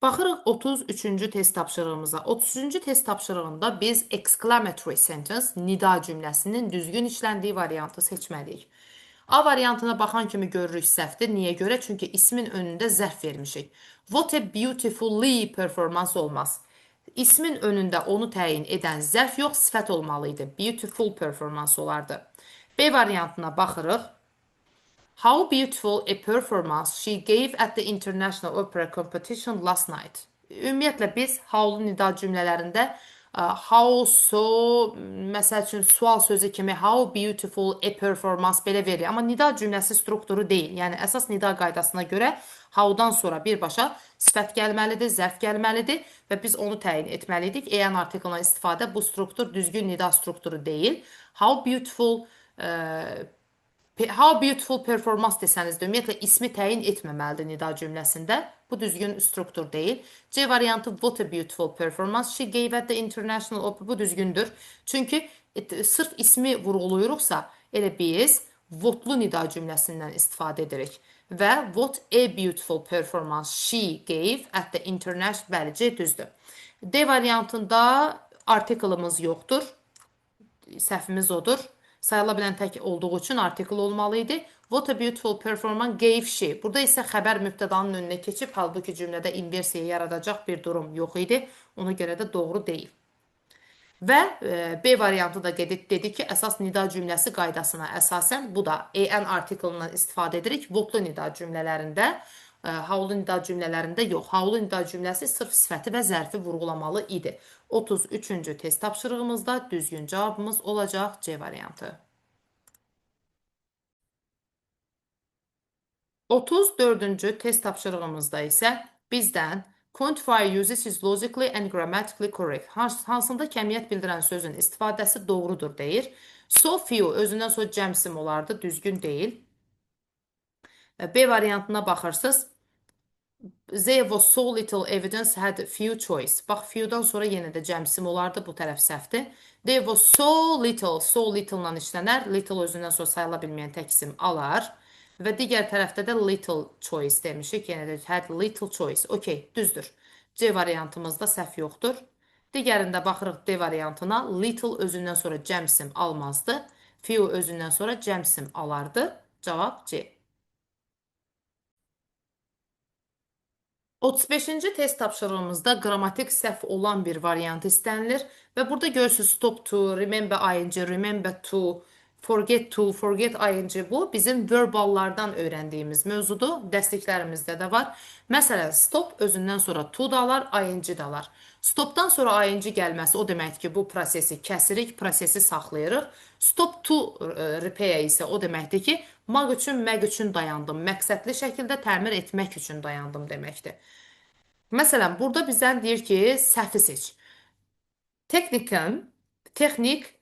Baxırıq 33-cü test tapşırığımıza. 33-cü test tapşırığında biz exclamatory sentence, nida cümləsinin düzgün işləndiyi variantı seçməliyik. A variantına baxan kimi görürük səhvdir. Niyə görə? Çünki ismin önündə zərf vermişik. What a beautifully performance olmaz. İsmin önündə onu təyin edən zərf yox, sifət olmalıydı. Beautiful performance olardı. B variantına baxırıq. How beautiful a performance she gave at the International Opera Competition last night. Ümumiyyətlə biz howlu nida cümlələrində how so, məsəl üçün sual sözü kimi how beautiful a performance belə verilir. Amma nida cümləsi strukturu deyil. Yəni əsas nida qaydasına görə howdan sonra birbaşa sifət gəlməlidir, zərf gəlməlidir və biz onu təyin etməliydik. En artiklından istifadə bu struktur düzgün nida strukturu deyil. How beautiful performance desəniz də ümumiyyətlə ismi təyin etməməlidir nida cümləsində. Bu düzgün struktur deyil. C variantı what a beautiful performance she gave at the international opera. Bu düzgündür. Çünki sırf ismi vurğuluyuruqsa elə biz whatlu nida cümləsindən istifadə edirik. Və what a beautiful performance she gave at the international. Bəli, C düzdür. D variantında artiklımız yoxdur. Səhvimiz odur. Sayıla bilən tək olduğu üçün artikl olmalı idi. What a beautiful performance gave she. Burada isə xəbər mübtədanın önünə keçib, halbuki cümlədə inversiya yaradacaq bir durum yox idi. Ona görə də doğru deyil. Və B variantı da dedi ki, əsas nida cümləsi qaydasına əsasən, bu da en artiklından istifadə edirik. Whatlu nida cümlələrində, howlu nida cümlələrində yox. Howlu nida cümləsi sırf sifəti və zərfi vurğulamalı idi. 33-cü test tapşırığımızda düzgün cavabımız olacaq C variantı. 34-cü test tapşırığımızda isə bizdən quantifier usage is logically and grammatically correct. Hansında kəmiyyət bildirən sözün istifadəsi doğrudur deyir. So few özündən sonra cəmsim olardı, düzgün deyil. B variantına baxırsınız. There was so little evidence had few choice. Bax, few'dan sonra yenə də cəmsim olardı, bu tərəf səhvdir. There was so little-la işlənər. Little özündən sonra sayıla bilməyən tək isim alar. Və digər tərəfdə də little choice demişik. Yenə də had little choice. Okey, düzdür. C variantımızda səhv yoxdur. Digərində baxırıq D variantına. Little özündən sonra cəmsim almazdı. Few özündən sonra cəmsim alardı. Cavab C. 35-ci test tapşırığımızda qrammatik səhv olan bir variant istənilir və burada görürsünüz stop to, remember ing, remember to, forget to, forget ing bu bizim verballardan öyrəndiyimiz mövzudur. Dəstəklərimizdə də var. Məsələn, stop özündən sonra to da alar, ing də alar. Stopdan sonra ing gəlməsi o deməkdir ki, bu prosesi kəsirik, prosesi saxlayırıq. Stop to repair isə o deməkdir ki, maq üçün, məq üçün dayandım. Məqsədli şəkildə təmir etmək üçün dayandım deməkdir. Məsələn, burada bizdən deyir ki, səhvi seç. Texnik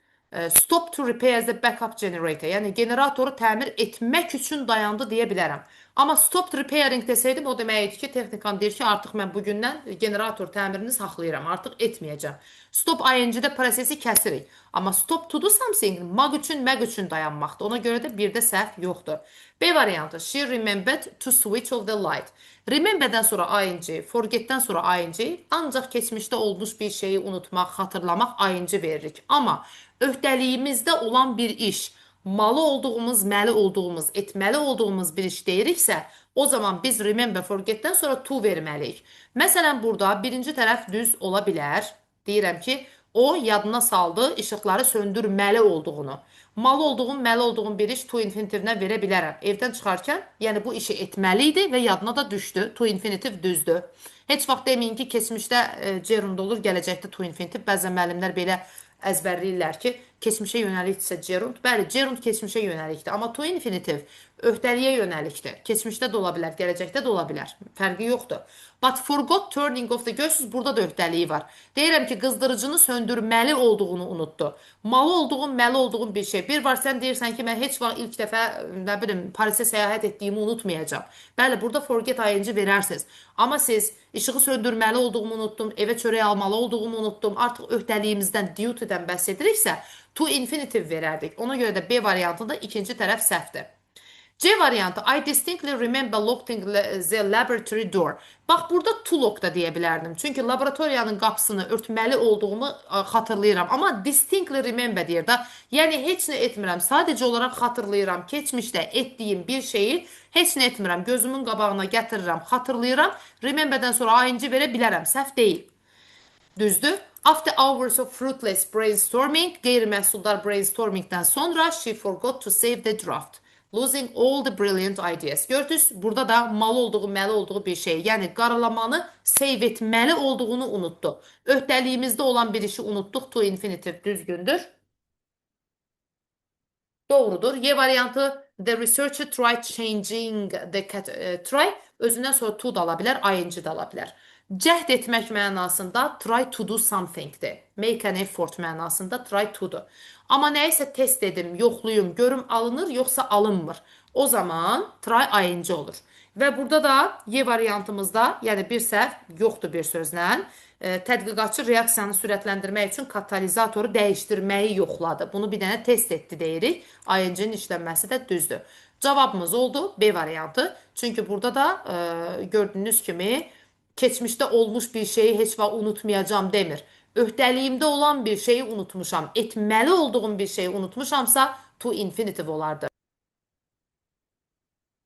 stop to repair the backup generator. Yəni, generatoru təmir etmək üçün dayandı deyə bilərəm. Amma stop repairing desəydim, o deməkdir ki, texnikan deyir ki, artıq mən bugündən generator təmirini saxlayıram, artıq etməyəcəm. Stop ing-də prosesi kəsirik. Amma stop to do something, maq üçün, məq üçün dayanmaqdır. Ona görə də bir də səhv yoxdur. B variantı, she remembered to switch off the light. Rememberdən sonra ing, forgetdən sonra ing, ancaq keçmişdə olmuş bir şeyi unutmaq, xatırlamaq ing veririk. Amma öhdəliyimizdə olan bir iş, malı olduğumuz, məli olduğumuz, etməli olduğumuz bir iş deyiriksə, o zaman biz remember, forgetdən sonra to verməliyik. Məsələn, burada birinci tərəf düz ola bilər. Deyirəm ki, o yadına saldı işıqları söndürməli olduğunu. Malı olduğum, məli olduğum bir iş to infinitivine verə bilərəm. Evdən çıxarkən, yəni bu işi etməli idi və yadına da düşdü. To infinitiv düzdür. Heç vaxt deməyin ki, keçmişdə gerund olur, gələcəkdə to infinitiv. Bəzən müəllimlər belə əzbərləyirlər ki, keçmişə yönəlikdirsə gerund. Bəli, gerund keçmişə yönəlikdir. Amma to infinitiv öhdəliyə yönəlikdir. Keçmişdə də ola bilər, gələcəkdə də ola bilər. Fərqi yoxdur. But forgot turning off the, görürsünüz, burada da öhdəliyi var. Deyirəm ki, qızdırıcını söndürməli olduğunu unutdu. Malı olduğum, məli olduğum bir şey. Bir var sən deyirsən ki, mən heç vaxt ilk dəfə, nə bilim, Parisə səyahət etdiyimi unutmayacağım. Bəli, burada forget ing verərsiniz. Amma siz işığı söndürməli olduğumu unutdum, evə çörək almalı olduğumu unutdum, artıq öhdəliyimizdən, duty-dən bəhs ediriksə, to infinitive verərdik. Ona görə də B variantında ikinci tərəf səhvdir. C variantı, I distinctly remember locking the laboratory door. Bax, burada to lock da deyə bilərdim. Çünki laboratoriyanın qapısını örtməli olduğumu xatırlayıram. Amma distinctly remember deyir da. Yəni, heç nə etmirəm. Sadəcə olaraq xatırlayıram. Keçmişdə etdiyim bir şeyi heç nə etmirəm. Gözümün qabağına gətirirəm, xatırlayıram. Rememberdən sonra ing verə bilərəm. Səhv deyil. Düzdür. After hours of fruitless brainstorming, qeyri-məhsuldar brainstormingdən sonra she forgot to save the draft. Losing all the brilliant ideas. Gördünüz, burada da mal olduğu, məli olduğu bir şey. Yəni qaralamanı save etməli olduğunu unutdu. Öhdəliyimizdə olan bir işi unutduq. To infinitive düzgündür. Doğrudur. Y variantı the researcher tried changing the cat try özündən sonra to da ala bilər, ing də ala bilər. Cəhd etmək mənasında try to do something-dir. Make an effort mənasında try to-dur. Amma nəyisə test edim, yoxluyum, görüm alınır yoxsa alınmır. O zaman try ing olur. Və burada da Y variantımızda, yəni bir səhv yoxdur bir sözlə, tədqiqatçı reaksiyanı sürətləndirmək üçün katalizatoru dəyişdirməyi yoxladı. Bunu bir dənə test etdi deyirik. ING-nin işlənməsi də düzdür. Cavabımız oldu B variantı. Çünki burada da gördüyünüz kimi keçmişdə olmuş bir şeyi heç vaxt unutmayacağam demir. Öhdəliyimdə olan bir şeyi unutmuşam. Etməli olduğum bir şeyi unutmuşamsa to infinitive olardı.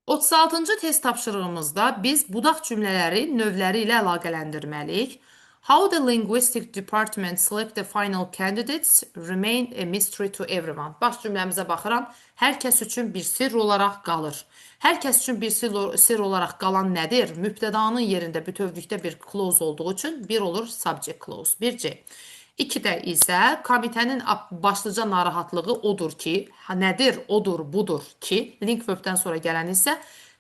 36-cı test tapşırığımızda biz budaq cümlələri növləri ilə əlaqələndirməliyik. How the linguistic department select the final candidates remain a mystery to everyone. Baş cümləmizə baxıram. Hər kəs üçün bir sirr olaraq qalır. Hər kəs üçün bir sirr olaraq qalan nədir? Mübtədanın yerində bütövlükdə bir clause olduğu üçün bir olur subject clause. 1C. 2-də isə komitənin başlıca narahatlığı odur ki, nədir, odur, budur ki, link verbdən sonra gələn isə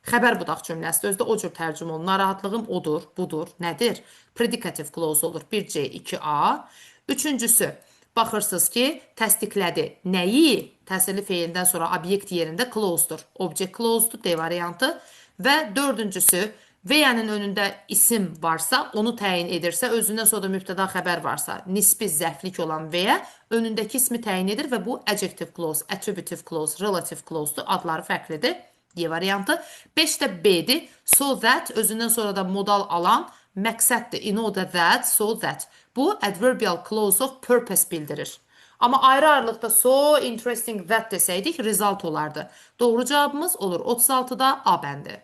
xəbər budaq cümləsidir. Özdə o cür tərcümə olunur. Narahatlığım odur, budur, nədir? Predicative clause olur. 1C, 2A. Üçüncüsü, baxırsınız ki, təsdiqlədi. Nəyi? Təsirli feildən sonra obyekt yerində clause'dur. Object clause'dur, D variantı. Və dördüncüsü, Veyənin önündə isim varsa, onu təyin edirsə, özündən sonra da mübtəda xəbər varsa, nisbi zərflik olan veyə önündəki ismi təyin edir və bu adjective clause, attributive clause, relative clause'dur. Adları fərqlidir. Y variantı. 5də B-dir. So that özündən sonra da modal alan məqsəddir. In order that, so that. Bu adverbial clause of purpose bildirir. Amma ayrı-ayrılıqda so interesting that desəydik, result olardı. Doğru cavabımız olur 36-da A bəndi.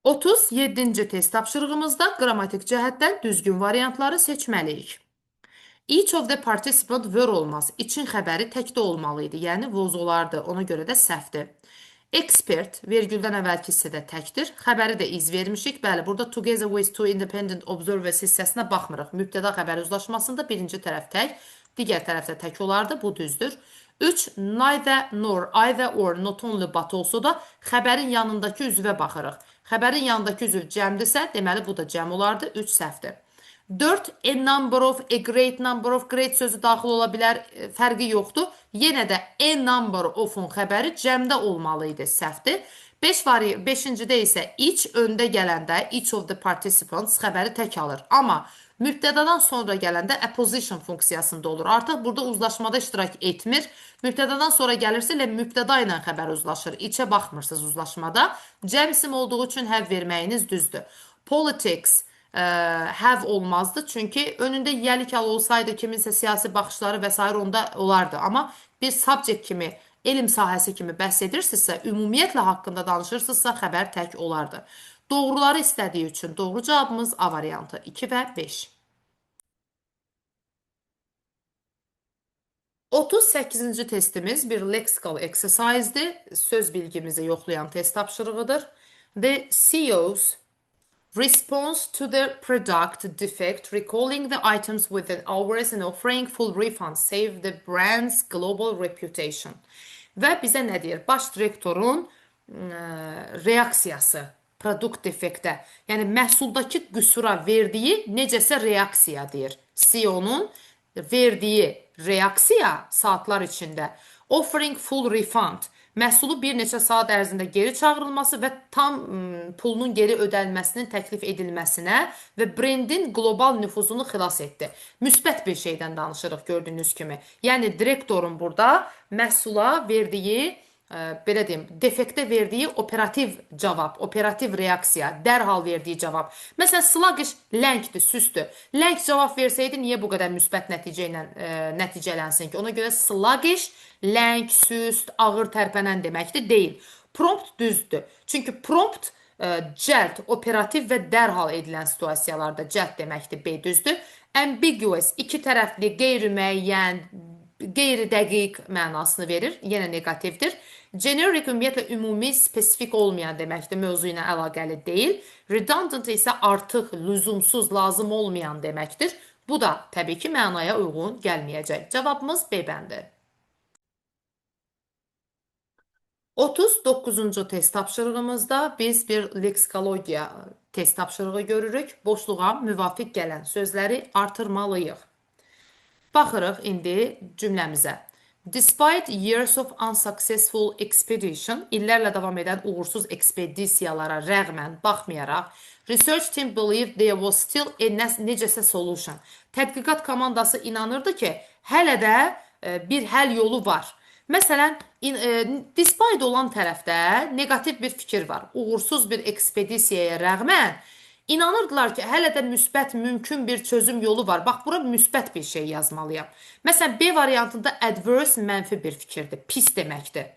37-ci test tapşırığımızda qrammatik cəhətdən düzgün variantları seçməliyik. Each of the participant were olmaz. İçin xəbəri təkdə olmalı idi. Yəni was olardı. Ona görə də səhvdir. Expert vergüldən əvvəlki hissədə təkdir. Xəbəri də iz vermişik. Bəli, burada together with two independent observers hissəsinə baxmırıq. Mübtəda xəbər uzlaşmasında birinci tərəf tək, digər tərəfdə tək olardı. Bu düzdür. 3. Neither nor, either or, not only but olsa da xəbərin yanındakı üzvə baxırıq. Xəbərin yanındakı üzv cəmdirsə, deməli bu da cəm olardı. 3 səhvdir. 4. A number of, a great number of, great sözü daxil ola bilər, fərqi yoxdur. Yenə də a number of-un xəbəri cəmdə olmalı idi, səhvdir. 5-cidə isə each öndə gələndə, each of the participants xəbəri tək alır. Amma mübtədadan sonra gələndə apposition funksiyasında olur. Artıq burada uzlaşmada iştirak etmir. Mübtədadan sonra gəlirsə elə mübtəda ilə xəbər uzlaşır. İçə baxmırsınız uzlaşmada. Cəm isim olduğu üçün have verməyiniz düzdür. Politics have olmazdı. Çünki önündə yəlik al olsaydı kiminsə siyasi baxışları və s. onda olardı. Amma bir subject kimi, elm sahəsi kimi bəhs edirsinizsə, ümumiyyətlə haqqında danışırsınızsa xəbər tək olardı. Doğruları istədiyi üçün doğru cavabımız A variantı 2 və 5. 38-ci testimiz bir lexical exercise'dir. Söz bilgimizi yoxlayan test tapşırığıdır. The CEO's response to the product defect, recalling the items within hours and offering full refund, save the brand's global reputation. Və bizə nə deyir? Baş direktorun reaksiyası produkt defektə, yəni məhsuldakı qüsura verdiyi necəsə reaksiya deyir. CEO-nun verdiyi reaksiya saatlar içində offering full refund, məhsulu bir neçə saat ərzində geri çağırılması və tam pulunun geri ödənilməsinin təklif edilməsinə və brendin qlobal nüfuzunu xilas etdi. Müsbət bir şeydən danışırıq gördüyünüz kimi. Yəni direktorun burada məhsula verdiyi belə deyim, defektə verdiyi operativ cavab, operativ reaksiya, dərhal verdiyi cavab. Məsələn, sluggish ləngdir, süsdür. Ləng cavab versəydi, niyə bu qədər müsbət nəticə ilə nəticələnsin ki? Ona görə sluggish, ləng, süst, ağır tərpənən deməkdir, deyil. Prompt düzdür. Çünki prompt cəld, operativ və dərhal edilən situasiyalarda cəld deməkdir, B düzdür. Ambiguous, iki tərəfli, qeyri-müəyyən, qeyri-dəqiq mənasını verir, yenə negativdir. Generic ümumiyyətlə ümumi, spesifik olmayan deməkdir, mövzu ilə əlaqəli deyil. Redundant isə artıq lüzumsuz, lazım olmayan deməkdir. Bu da təbii ki, mənaya uyğun gəlməyəcək. Cavabımız B bəndi. 39-cu test tapşırığımızda biz bir leksikologiya test tapşırığı görürük. Boşluğa müvafiq gələn sözləri artırmalıyıq. Baxırıq indi cümləmizə. Despite years of unsuccessful expedition, illərlə davam edən uğursuz ekspedisiyalara rəğmən, baxmayaraq, research team believed there was still a necəsə solution. Tədqiqat komandası inanırdı ki, hələ də bir həll yolu var. Məsələn, despite olan tərəfdə negativ bir fikir var. Uğursuz bir ekspedisiyaya rəğmən, İnanırdılar ki, hələ də müsbət, mümkün bir çözüm yolu var. Bax, bura müsbət bir şey yazmalıyam. Məsələn, B variantında adverse mənfi bir fikirdir, pis deməkdir.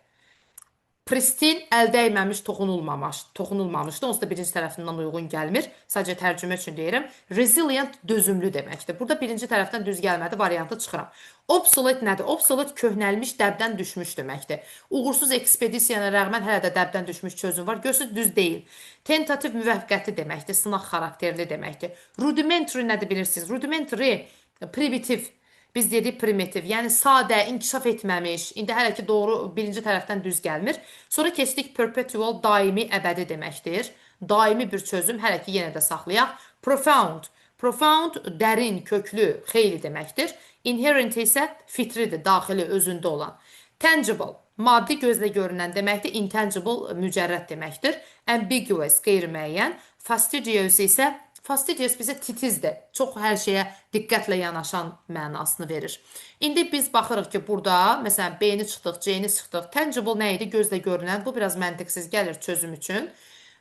Pristin əldəyməmiş, toxunulmamışdır. Onsuz da birinci tərəfindən uyğun gəlmir. Sadəcə tərcümə üçün deyirəm. Resilient dözümlü deməkdir. Burada birinci tərəfdən düz gəlmədi, variantı çıxıram. Obsolete nədir? Obsolete köhnəlmiş, dəbdən düşmüş deməkdir. Uğursuz ekspedisiyana rəğmən hələ də dəbdən düşmüş çözüm var. Görsünüz, düz deyil. Tentativ müvəqqəti deməkdir, sınaq xarakterli deməkdir. Rudimentary nədir bilirsiniz? Rudimentary, primitiv. Biz dedik primitiv, yəni sadə, inkişaf etməmiş, indi hələ ki doğru birinci tərəfdən düz gəlmir. Sonra keçdik perpetual, daimi, əbədi deməkdir. Daimi bir çözüm, hələ ki yenə də saxlayaq. Profound, profound, dərin, köklü, xeyli deməkdir. Inherent isə fitridir, daxili, özündə olan. Tangible, maddi gözlə görünən deməkdir. Intangible, mücərrəd deməkdir. Ambiguous, qeyri-müəyyən. Fastidious isə fastidious bizə titizdir. Çox hər şeyə diqqətlə yanaşan mənasını verir. İndi biz baxırıq ki, burada, məsələn, B-ni çıxdıq, C-ni çıxdıq. Tangible nə idi? Gözlə görünən. Bu biraz məntiqsiz gəlir çözüm üçün.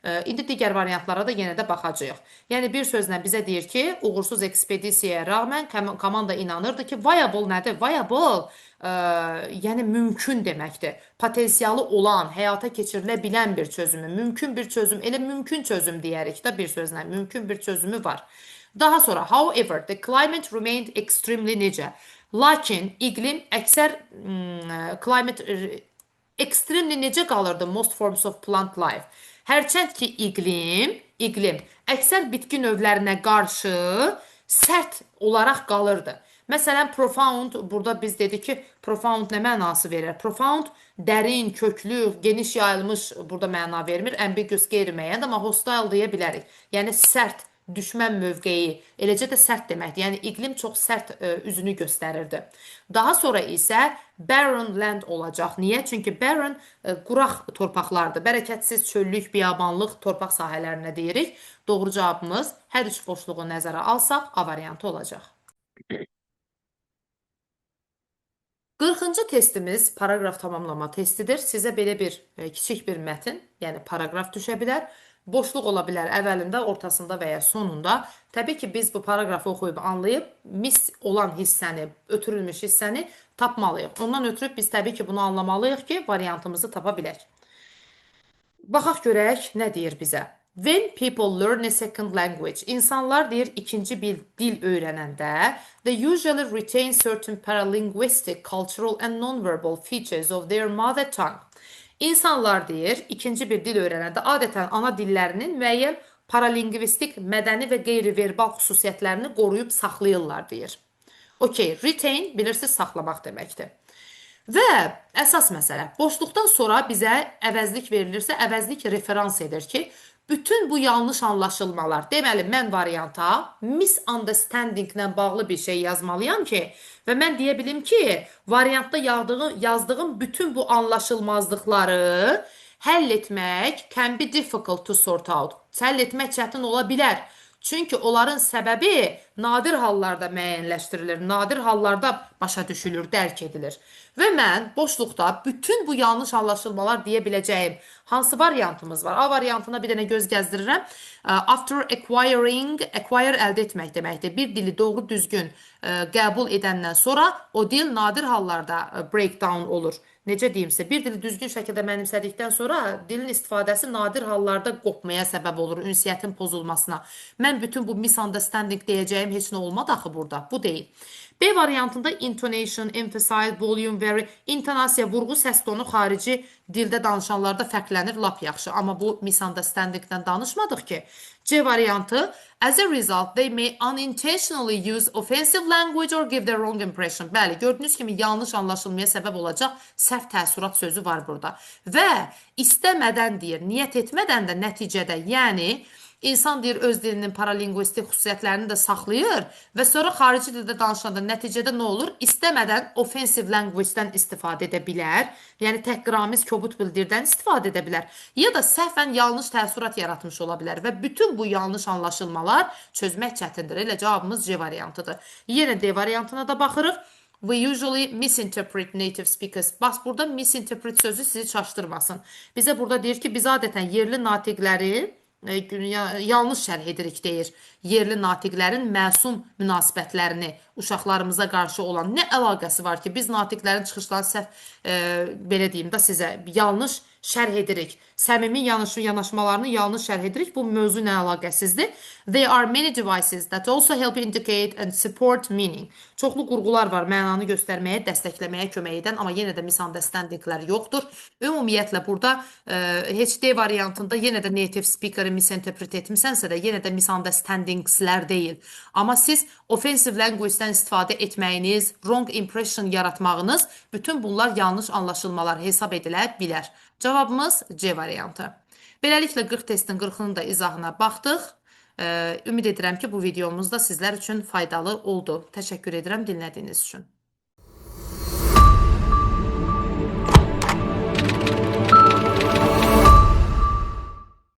İndi digər variantlara da yenə də baxacağıq. Yəni, bir sözlə bizə deyir ki, uğursuz ekspedisiyaya rağmən komanda inanırdı ki, viable nədir? Viable, yəni mümkün deməkdir. Potensialı olan, həyata keçirilə bilən bir çözümü, mümkün bir çözüm, elə mümkün çözüm deyərik də bir sözlə, mümkün bir çözümü var. Daha sonra, however, the climate remained extremely necə? Lakin iqlim əksər climate extremely necə qalırdı? Most forms of plant life. Hərçənd ki, iqlim əksər bitki növlərinə qarşı sərt olaraq qalırdı. Məsələn, profound, burada biz dedik ki, profound nə mənası verir? Profound, dərin, köklü, geniş yayılmış burada məna vermir. Ambiguous, qeyri-müəyyən, amma hostile deyə bilərik. Yəni, sərt, düşmən mövqeyi, eləcə də sərt deməkdir. Yəni, iqlim çox sərt üzünü göstərirdi. Daha sonra isə barren land olacaq. Niyə? Çünki barren quraq torpaqlardır. Bərəkətsiz çöllük, biyabanlıq torpaq sahələrinə deyirik. Doğru cavabımız hər üç boşluğu nəzərə alsaq A variantı olacaq. 40-cı testimiz paragraf tamamlama testidir. Sizə belə bir kiçik bir mətn, yəni paragraf düşə bilər. Boşluq ola bilər əvvəlində, ortasında və ya sonunda. Təbii ki, biz bu paragrafı oxuyub anlayıb, mis olan hissəni, ötürülmüş hissəni tapmalıyıq. Ondan ötürüb biz təbii ki, bunu anlamalıyıq ki, variantımızı tapa bilək. Baxaq görək, nə deyir bizə? When people learn a second language, insanlar deyir ikinci bir dil öyrənəndə, they usually retain certain paralinguistic, cultural and non-verbal features of their mother tongue. İnsanlar deyir, ikinci bir dil öyrənəndə adətən ana dillərinin müəyyən paralingvistik, mədəni və qeyri-verbal xüsusiyyətlərini qoruyub saxlayırlar deyir. Okay, retain bilirsiniz saxlamaq deməkdir. Və əsas məsələ, boşluqdan sonra bizə əvəzlik verilirsə, əvəzlik referans edir ki, bütün bu yanlış anlaşılmalar, deməli, mən varianta misunderstanding-lə bağlı bir şey yazmalıyam ki, və mən deyə bilim ki, variantda yazdığım bütün bu anlaşılmazlıqları həll etmək can be difficult to sort out. Həll etmək çətin ola bilər. Çünki onların səbəbi nadir hallarda müəyyənləşdirilir, nadir hallarda başa düşülür, dərk edilir. Və mən boşluqda bütün bu yanlış anlaşılmalar deyə biləcəyim hansı variantımız var? A variantına bir dənə göz gəzdirirəm. After acquiring, acquire əldə etmək deməkdir. Bir dili doğru düzgün qəbul edəndən sonra o dil nadir hallarda breakdown olur. Necə deyimsə, bir dili düzgün şəkildə mənimsədikdən sonra dilin istifadəsi nadir hallarda qopmaya səbəb olur, ünsiyyətin pozulmasına. Mən bütün bu misunderstanding deyəcəyim heç nə olmadı axı burada. Bu deyil. B variantında intonation, emphasize, volume, vary, intonasiya, vurğu, səs tonu xarici dildə danışanlarda fərqlənir, lap yaxşı. Amma bu misunderstandingdən danışmadıq ki. C variantı, as a result, they may unintentionally use offensive language or give the wrong impression. Bəli, gördüyünüz kimi yanlış anlaşılmaya səbəb olacaq səhv təəssürat sözü var burada. Və istəmədən deyir, niyyət etmədən də nəticədə, yəni İnsan deyir öz dilinin paralingvistik xüsusiyyətlərini də saxlayır və sonra xarici dildə danışanda nəticədə nə olur? İstəmədən offensive language-dən istifadə edə bilər. Yəni təhqiramiz, kobud bildirdən istifadə edə bilər. Ya da səhvən yanlış təəssürat yaratmış ola bilər və bütün bu yanlış anlaşılmalar çözmək çətindir. Elə cavabımız C variantıdır. Yenə D variantına da baxırıq. We usually misinterpret native speakers. Bax, burada misinterpret sözü sizi çaşdırmasın. Bizə burada deyir ki, biz adətən yerli natiqləri yanlış şərh edirik deyir. Yerli natiqlərin məsum münasibətlərini uşaqlarımıza qarşı olan nə əlaqəsi var ki, biz natiqlərin çıxışlarını səhv belə deyim də sizə yanlış şərh edirik. Səmimi yanaşmalarını yanlış şərh edirik. Bu mövzu nə əlaqəsizdir? There are many devices that also help indicate and support meaning. Çoxlu qurğular var mənanı göstərməyə, dəstəkləməyə kömək edən, amma yenə də misunderstandinglər yoxdur. Ümumiyyətlə burada heç D variantında yenə də native speaker-ı misinterpret etmisənsə də yenə də misunderstandingslər deyil. Amma siz offensive language-dən istifadə etməyiniz, wrong impression yaratmağınız, bütün bunlar yanlış anlaşılmalar hesab edilə bilər. Cavabımız C variantı. Beləliklə 40 testin 40-ının da izahına baxdıq. Ümid edirəm ki, bu videomuz da sizlər üçün faydalı oldu. Təşəkkür edirəm dinlədiyiniz üçün.